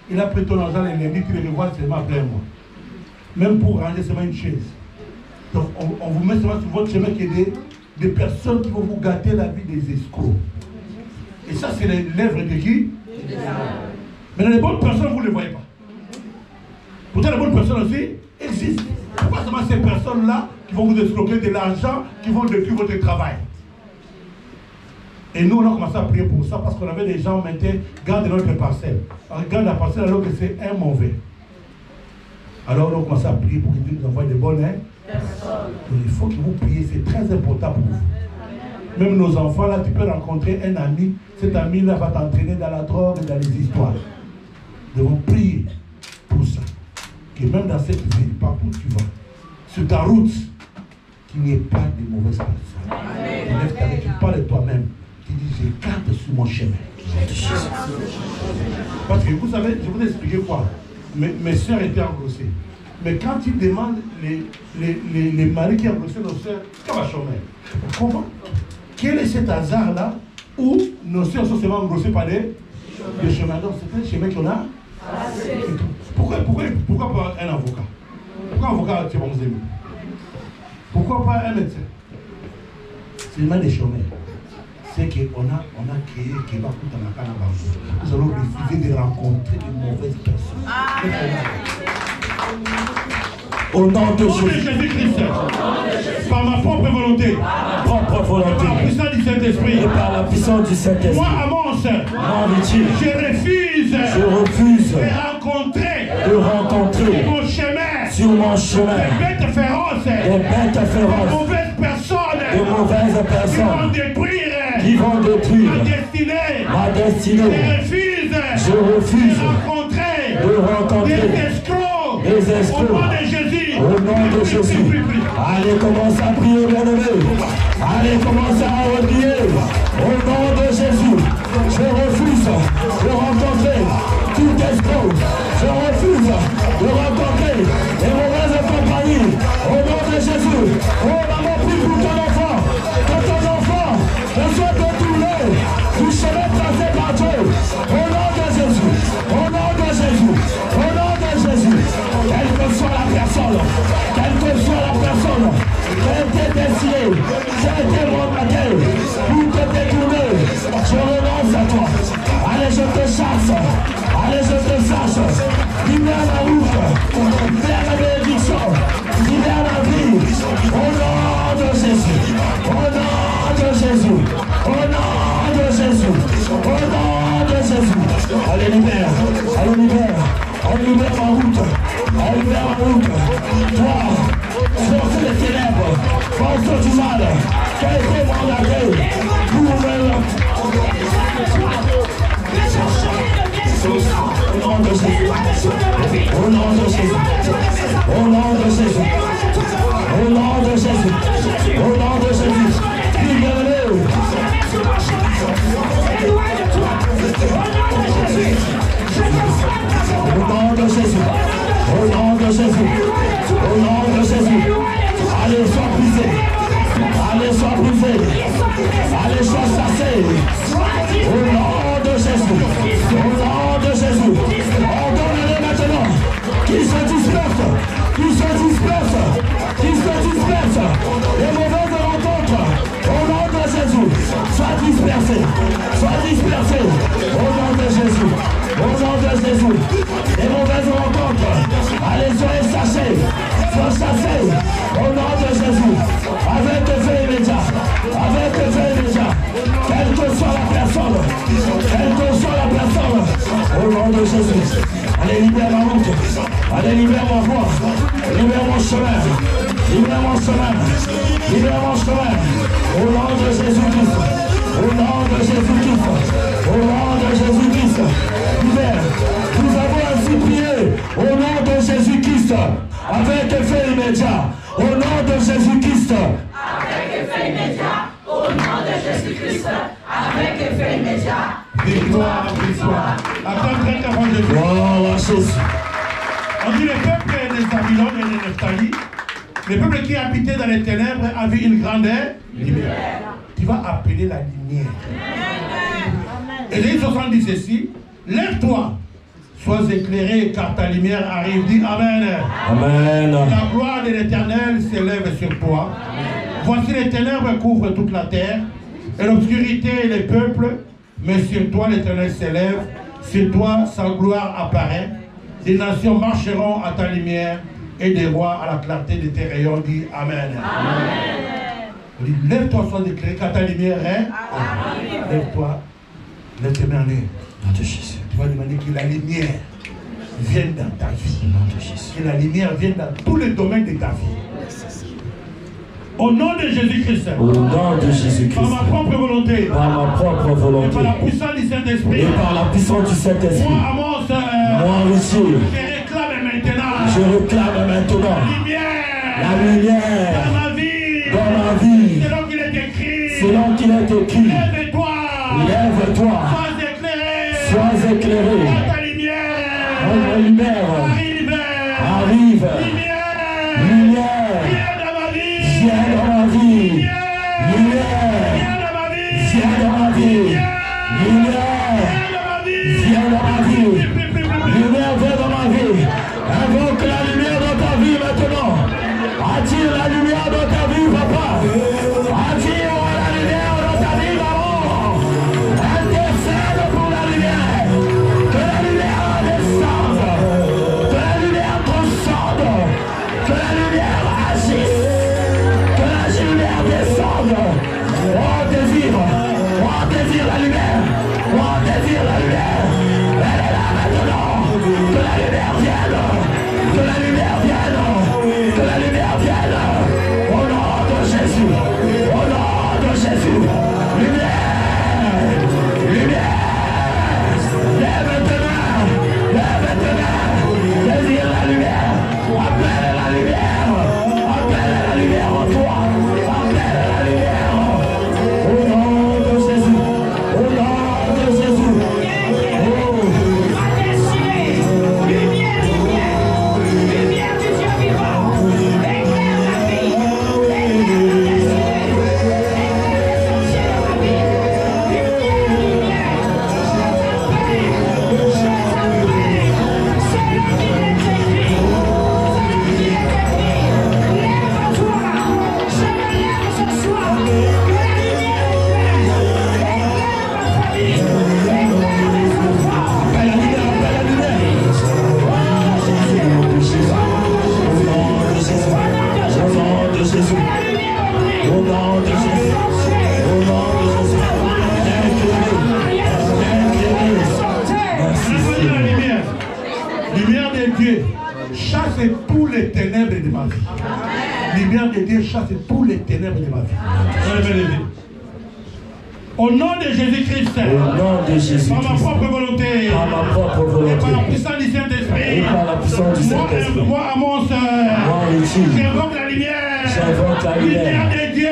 il a pris ton argent les lundis, tu les revois seulement après un mois. Même pour ranger seulement une chaise. Donc, on vous met seulement sur votre chemin qui est des personnes qui vont vous gâter la vie des escrocs. Et ça, c'est l'œuvre de qui? Maintenant, les bonnes personnes, vous ne les voyez pas. Pourtant, les bonnes personnes aussi existent. Pourquoi seulement ces personnes-là qui vont vous escroquer de l'argent, qui vont détruire votre travail? Et nous, on a commencé à prier pour ça parce qu'on avait des gens qui mettaient garde notre parcelle. Alors, garde la parcelle alors que c'est un mauvais. Alors, on a commencé à prier pour que Dieu nous envoie des bonnes personnes. Il faut que vous priez, c'est très important pour vous. Même nos enfants, là, tu peux rencontrer un ami. Cet ami-là va t'entraîner dans la drogue et dans les histoires. Nous devons prier pour ça. Que même dans cette ville, partout où tu vas, sur ta route, qu'il n'y ait pas de mauvaises personnes. Tu parles de toi-même. Tu dis, je garde sur mon chemin. Parce que vous savez, je vous expliquer quoi. Mes soeurs étaient engrossées. Mais quand ils demandent les maris qui engrossaient nos soeurs, comment? Quel est cet hasard-là où nos soeurs sont seulement engrossées par des chemins? Donc c'est un chemin qu'on a. Pourquoi pas un avocat? Pourquoi un avocat tient mon amis? Pourquoi pas un médecin? C'est le mal des chemins. C'est qu'on a créé Kéba Koutanaka Nabango. Nous allons refuser de rencontrer de mauvaises personnes. Au nom de Jésus-Christ, par ma propre volonté, par la puissance du Saint-Esprit, et par la puissance du Saint-Esprit, moi, Amos, je refuse de rencontrer mon chemin, sur mon chemin, des bêtes féroces, de mauvaises personnes, qui vont détruire ma destinée. Je refuse de rencontrer des escrocs. Au nom de Jésus. Au nom de Jésus. Allez, commence à prier, bien-aimé. Allez, commence à redire. Au nom de Jésus. Je refuse de rencontrer tout escroc. Je refuse de rencontrer les mauvaises compagnies. Au nom de Jésus. Oh, maman, prie pour ton enfant. Que ton enfant ne soit détourné du chemin tracé par Dieu. Au nom de Jésus. Au nom de Jésus. Au nom de Jésus. Quelle que soit la personne qui a été destinée, qui a été mandatée pour te détourner, je renonce à toi. Allez, je te chasse. Allez, je te chasse. Libère la route. Libère la bénédiction. Libère la vie. Au nom de Jésus. Au nom de Jésus. Au nom de Jésus. Au nom de Jésus. Allez, libère. Allez, libère. Allez, libère ma route. Allez, libère ma route. Toi, force des ténèbres, force du mal, qui a été mandaté pour me... Au nom de Jésus. Au nom de Jésus. Au nom de Jésus. Au nom de Jésus. Au nom de Jésus. Libère-le. Au nom de Jésus. Au nom de Jésus. Au nom de Jésus. Allez, sois brisé. Allez, sois brisé. Allez, sois chassé. Au nom de Jésus. Au nom de Jésus. Ordonne-les maintenant. Qu'ils se dispersent. Qu'ils se dispersent. Qu'ils se dispersent. Les mauvaises rencontres. Au nom de Jésus. Sois dispersé. Sois dispersé. Au nom de Jésus. Au nom de Jésus. Les mauvaises rencontres. Allez, soyez chassés. Sois chassés. Au nom de Jésus. Avec effet immédiat. Avec effet immédiat. Quelle que soit la personne. Quelle que soit la personne. Au nom de Jésus. Allez, libère ma route. Allez, libère ma voie. Libère mon chemin. Libère mon chemin. Libère mon chemin. Au nom de Jésus-Christ. Au nom de Jésus-Christ. Au nom de Jésus-Christ. Libère. Nous avons ainsi prié. Au nom de Jésus-Christ. Avec effet immédiat. Au nom de Jésus-Christ. Avec effet immédiat. Au nom de Jésus-Christ. Avec effet immédiat. Victoire, victoire. Attends, très avant de Dieu. Gloire à Jésus. On dit le peuple des Zabulon et de Nephtali, le peuple qui habitait dans les ténèbres a vu une grande lumière. Tu vas appeler la lumière. Ésaïe 60 dit ceci, lève-toi, sois éclairé car ta lumière arrive. Dis Amen. Amen. La gloire de l'Éternel s'élève sur toi. Voici les ténèbres couvrent toute la terre et l'obscurité les peuples, mais sur toi l'Éternel s'élève, sur toi sa gloire apparaît. Des nations marcheront à ta lumière et des rois à la clarté de tes rayons. Dis Amen. Amen. Lève-toi, sois éclairé car ta lumière est. Lève-toi, lève tes mains en l'air. Tu vas demander que la lumière vienne dans ta vie. Que la lumière vienne dans tous les domaines de ta vie. Au nom de Jésus-Christ. Au nom de Jésus-Christ. Par ma propre volonté. Par ma propre Et volonté. par la puissance du Saint-Esprit. Et par la puissance du Saint-Esprit. Moi, Amos, Moi aussi. je réclame maintenant. Je réclame maintenant La lumière. la lumière Dans ma vie. dans ma vie. Selon qu'il est écrit. Selon qu'il est écrit. Lève-toi. Lève-toi. Sois éclairé. Sois éclairé. Par ta lumière. Ta lumière Arrive. arrive. Lumière. Lumière. Viens dans ma vie. Viens dans ma vie. Lumière. Viens dans ma vie. Viens dans ma vie. Lumière. Viens dans ma vie. Viens dans ma vie. Lumière, viens dans ma vie. Invoque la lumière dans ta vie maintenant. Attire la lumière dans ta vie, papa. Attire la lumière dans ta vie, maman. Intercède pour la lumière. Que la lumière descende. Que la lumière transcende. Que la lumière agisse. Que la lumière descende. Oh, désire la lumière. Oh, désire la lumière. Elle est là maintenant. Que la lumière vienne. Que la lumière vienne. Que la lumière vienne. Au nom de Jésus. Au nom de Jésus. Lumière. Lumière. Lève tes mains. Lève tes mains. Désire la lumière. Appelle la lumière. Appelle la lumière en toi. Appelle la lumière. Au nom de Jésus. Au nom de Jésus. chasse tous les ténèbres de ma vie. Lumière de Dieu chasse tous les ténèbres de ma vie. Au nom de Jésus-Christ, par ma propre volonté, et par la puissance du Saint-Esprit, moi, Amos, j'invoque la lumière, lumière de Dieu,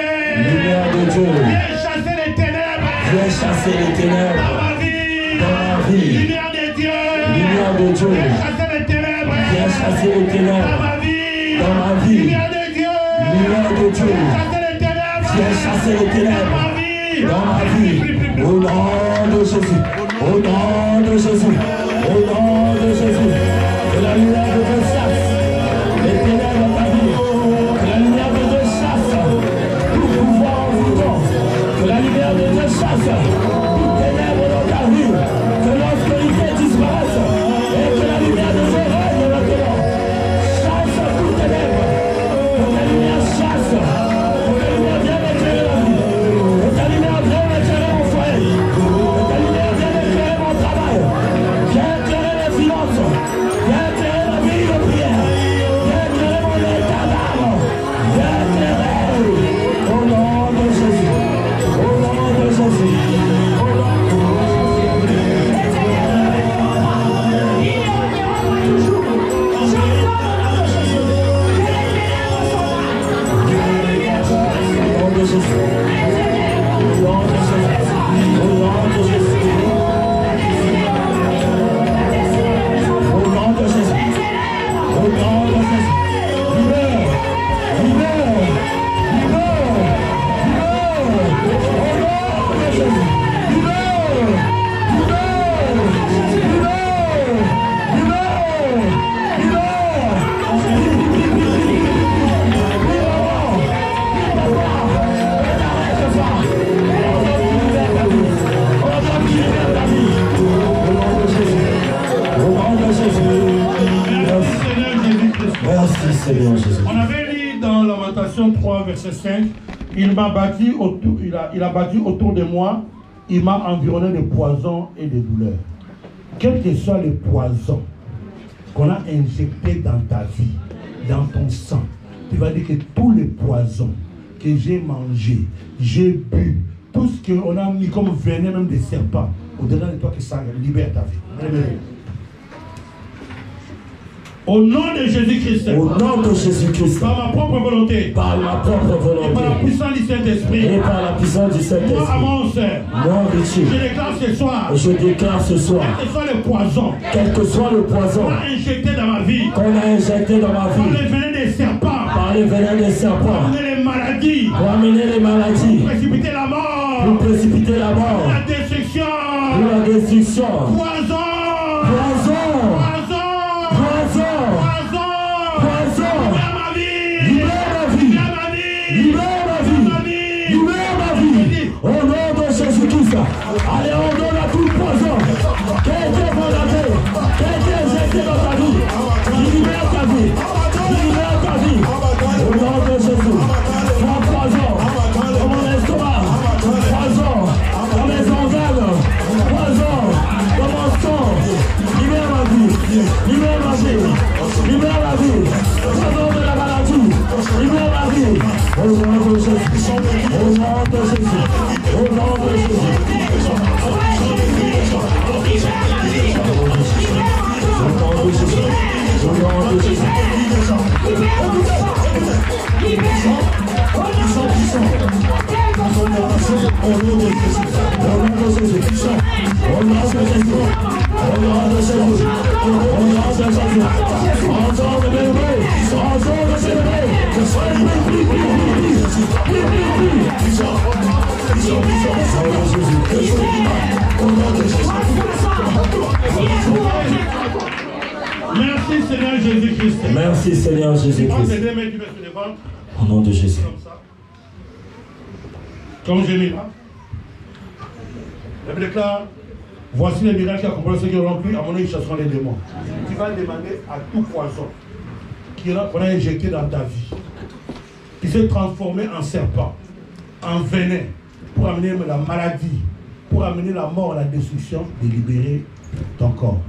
viens chasser les ténèbres, dans ma vie, lumière de Dieu, viens chasser les ténèbres, dans ma vie, lumière de Dieu, viens chasser les ténèbres, dans ma vie, au nom de Jésus, au nom de Jésus, au nom de Jésus, que la lumière de Dieu chasse les ténèbres dans ta vie, que la lumière de Dieu chasse tout pouvoir en vivant, que la lumière de Dieu chasse tout ténèbres dans ta vie, que l'obscurité disparaisse et que la lumière de Dieu règne maintenant, chasse tout ténèbres, que la lumière chasse, que la lumière vienne éclairer la vie. Ta lumière vient éclairer mon foyer. Ta lumière vient éclairer mon travail. Viens éclairer les finances. Viens éclairer la vie de prière. Viens éclairer mon état d'âme. Viens éclairer. Au nom de Jésus. Au nom de Jésus. Au nom de Jésus. On avait lu dans Lamentation 3, verset 5, il m'a battu autour, il a battu autour de moi, il m'a environné de poisons et de douleurs. Quels que soient les poisons qu'on a injectés dans ta vie, dans ton sang, tu vas dire que tous les poisons que j'ai mangés, j'ai bu, tout ce qu'on a mis comme venin même des serpents, au-delà de toi que ça libère ta vie. Au nom de Jésus-Christ. Au nom de Jésus-Christ. Par ma propre volonté. Par ma propre volonté. Et par la puissance du Saint-Esprit. Et par la puissance du Saint-Esprit. Moi, Amos. Moi, Richie. Je déclare ce soir. Je déclare ce soir. Quel que soit le poison. Quel que soit le poison. Qu'on a injecté dans ma vie. Qu'on a injecté dans ma vie. Par les venins des serpents. Par les venins des serpents. Pour amener les maladies. Pour amener les maladies. Pour précipiter la mort. Pour précipiter la mort. Pour la destruction. Pour la destruction. Poison. Poison. Allez, on donne à tout le poison. Quel était condamné, quel était jeté dans ta vie. Libère ta vie. Libère ta vie. Au nom de Jésus. Prends poison dans mon estomac. Poison dans mes organes. Poison dans mon sang. Libère ma vie. Libère ma vie. Libère la vie. Poison de la maladie. Libère la vie. Au nom de Jésus. Au nom de Jésus. Au nom de Jésus. Merci Seigneur Jésus-Christ. Merci Seigneur Jésus-Christ. Au nom de Jésus. Comme je lis là, la Bible déclare, voici les miracles qui accompagnent ceux qui auront cru, à mon avis, ils chasseront les démons. Tu vas demander à tout poison qu'on a injecté dans ta vie, qui s'est transformé en serpent, en venin, pour amener la maladie, pour amener la mort, la destruction, de libérer ton corps.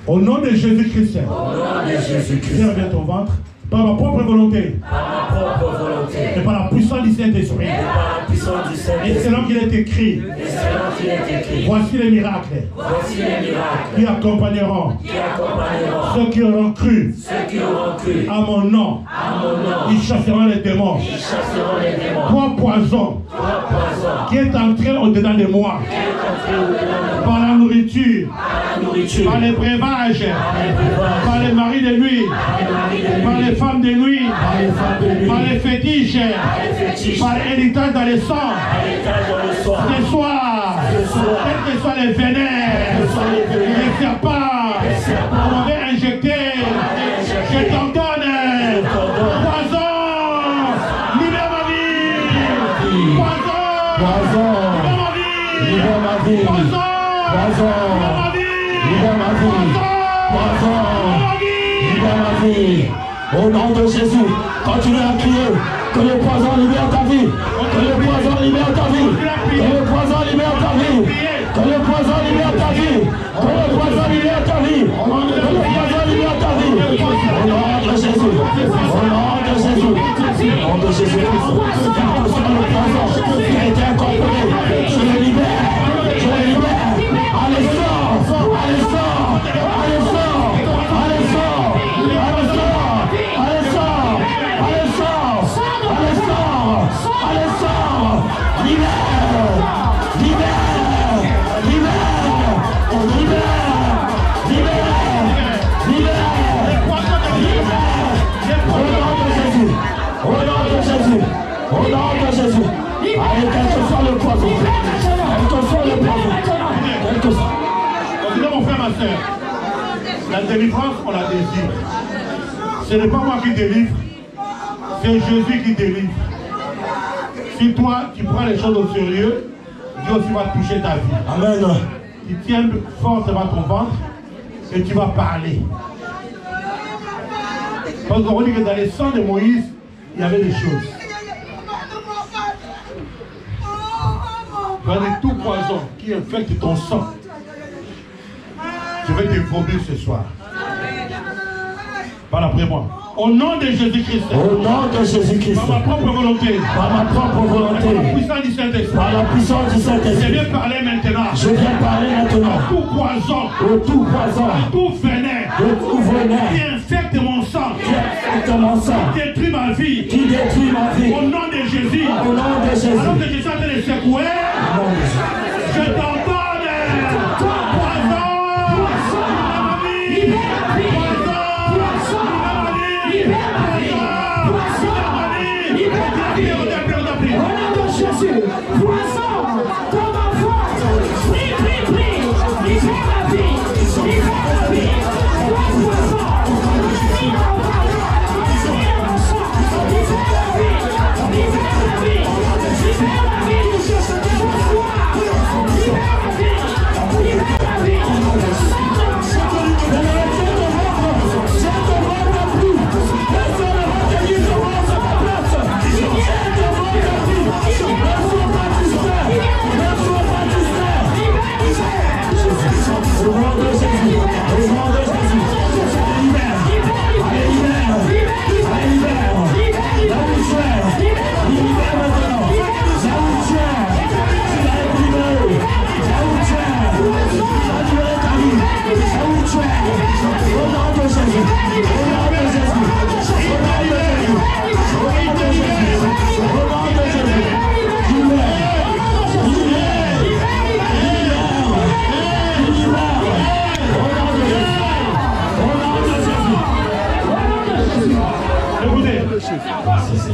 Au nom de Jésus-Christ. Viens vers ton ventre. Par ma propre volonté. Et par la puissance du Saint-Esprit. Et c'est là qu'il est écrit. Voici les miracles. Qui accompagneront ceux qui auront cru à mon nom. Ils chasseront les démons. Toi, poison, qui est entré au-dedans de moi. Par la nourriture. Par les breuvages. Par les maris de nuit. Par les femmes de nuit, par les fétiches, par l'héritage dans le sang. Ce soir, quels que soient les vénères, les serpents, on m'avait injecté, je t'en donne. Poison, libère ma vie. Poison, libère ma vie. Poison, libère ma vie. Poison, libère ma vie. Au nom de Jésus, continue à crier que le poison libère ta vie, que le poison libère ta vie, que le poison libère ta vie, que le poison libère ta vie, que le poison libère ta vie, que le poison libère ta vie. Au nom de Jésus, au nom de Jésus, au nom de Jésus, quel que soit le poison qui a été incorporé, je le libère, je le libère. Allez, sors, allez, sors, allez, sors, allez, sors, allez, sors. Au nom de Jésus, allez, quel que soit le poison, quel que soit le poison, quel que soit. Continuez mon frère, ma soeur. La délivrance, on la désire. Ce n'est pas moi qui délivre, c'est Jésus qui délivre. Si toi, tu prends les choses au sérieux, Dieu aussi va toucher ta vie. Amen. Tu tiens fortement ton ventre et tu vas parler. Parce qu'on dit que dans les sangs de Moïse, il y avait des choses. Dans tout poison qui infecte ton sang, je vais te vomir ce soir. Parle après moi. Au nom de Jésus-Christ. Au nom de Jésus-Christ. Par ma propre volonté. Par ma propre volonté. Par la puissance du Saint-Esprit. Par la puissance du Saint-Esprit. Je viens parler maintenant. Je viens parler maintenant. Tout poison. De tout poison. De tout venin. De tout venin. Qui infecte mon sang. Qui infecte mon sang. Qui détruit ma vie. Qui détruit ma vie. Au nom de Jésus. Au nom de Jésus. Alors que je suis en train de secouer. Je t'entends.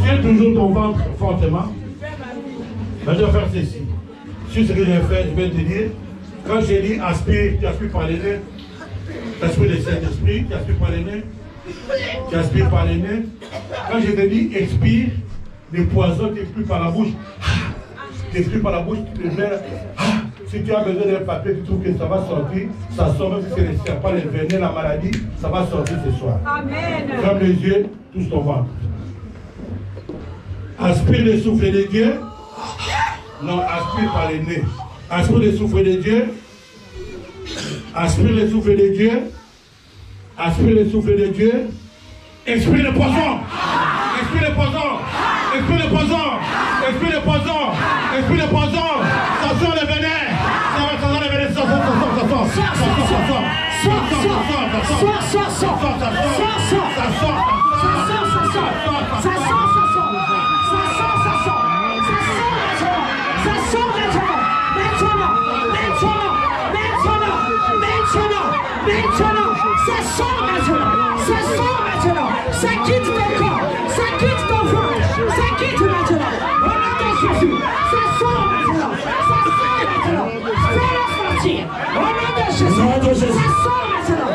Tiens toujours ton ventre fortement. Ben, je vais faire ceci. Sur ce que j'ai fait, je vais te dire. Quand j'ai dit aspire, tu aspires par les nez. Tu aspires le Saint-Esprit, tu aspires par les nez. Tu aspires par les nez. Quand je te dis expire, les poisons t'expirent par la bouche. T'expires par la bouche, tu te mets. Si tu as besoin d'un papier, tu trouves que ça va sortir, ça sort, même si c'est les serpents, les venins, la maladie, ça va sortir ce soir. Amen. Ferme les yeux, touche ton ventre. Aspire le souffle de Dieu. Non, aspire par les nez. Aspire le souffle de Dieu. Aspire le souffle de Dieu. Aspire le souffle de Dieu. Esprit de poison. Esprit de poison. Esprit de poison. Esprit de poison. Esprit de poison. Ça sort le venin. Ça sort le venin. Ça ça quitte ton corps, ça quitte ton ventre, ça quitte maintenant. Au nom de Jésus, ça sort maintenant, ça sort maintenant. Fais-le sortir. Au nom de Jésus, ça sort maintenant.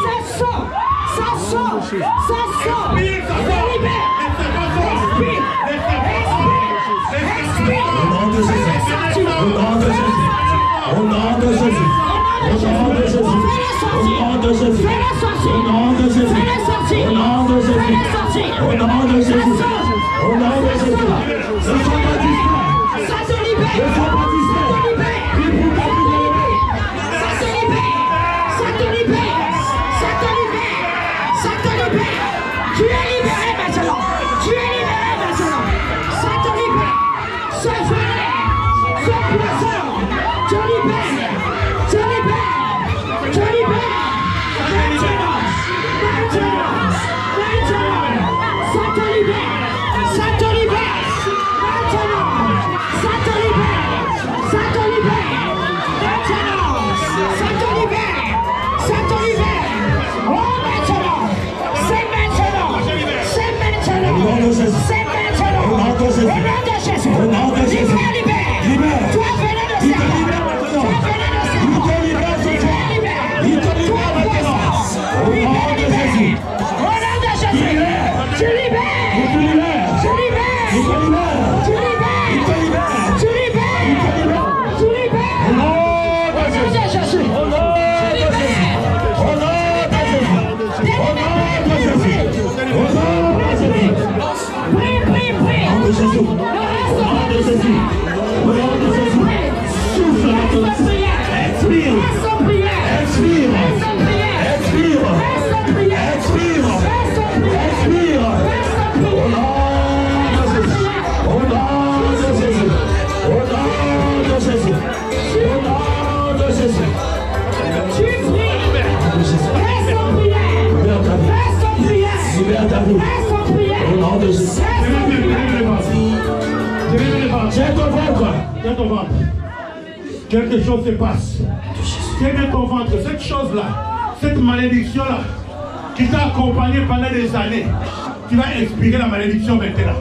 Ça sort, ça sort, ça sort. Ça libère. Respire, respire. Au nom de Jésus, au nom de Jésus, au nom de Jésus, au nom de Jésus, au nom de Jésus, au nom de Jésus, au nom de Jésus, au nom de Jésus, au nom de Jésus, ne sois pas distrait, Ça te libère. ne sois pas distrait, il faut pas Ça te libère. Ça te libère. Ça te libère. Ça te libère. Tu es libéré maintenant. Tu es libéré maintenant. Ça te libère. Ce venin, ce poison, te libère. Te libère. Te libère. Maintenant. Maintenant. Maintenant. Ça te libère. Ça te libère. Maintenant. Ça te libère. Ça te libère. Maintenant. Ça te libère. Ça te libère. Oh, maintenant. C'est maintenant. C'est maintenant. Au nom de Jésus. C'est maintenant. Au nom de Jésus. Au nom de Jésus. Au nom de Jésus. Libère, libère. Libère. Toi, venez de Il te serpent. libère maintenant. Toi, venez de Il serpent. te libère ce soir. Libère. Il te libère maintenant. Au nom de Jésus. Au nom de Jésus. Libère. Tu libères. Il te libère. Tu libères. Il te libère. Tu libères. Il te libère. Tu libères. Il te libère. Tu libères. Au nom Au de nom de Jésus. Jésus. Au nom de Jésus. Au nom de Jésus. Au nom de Jésus. Au nom de Jésus. Prie, prie, prie. Au nom de Jésus. Au nom de Jésus. Au nom de Jésus. Souffle maintenant. Expire. Expire. Expire. Expire. Expire. Au nom de Jésus. Au nom de Jésus. Au nom de Jésus. Au nom de Jésus. Tu pries. Reste en prière. Libère ta vie. Reste en prière. Libère ta vie. Reste en prière. Au nom de Jésus. Reste en prière. Tiens ton ventre. Tiens ton ventre. Quelque chose se passe. Tiens bien ton ventre. Cette chose-là, cette malédiction-là, qui t'a accompagné pendant des années, tu vas expirer la malédiction maintenant.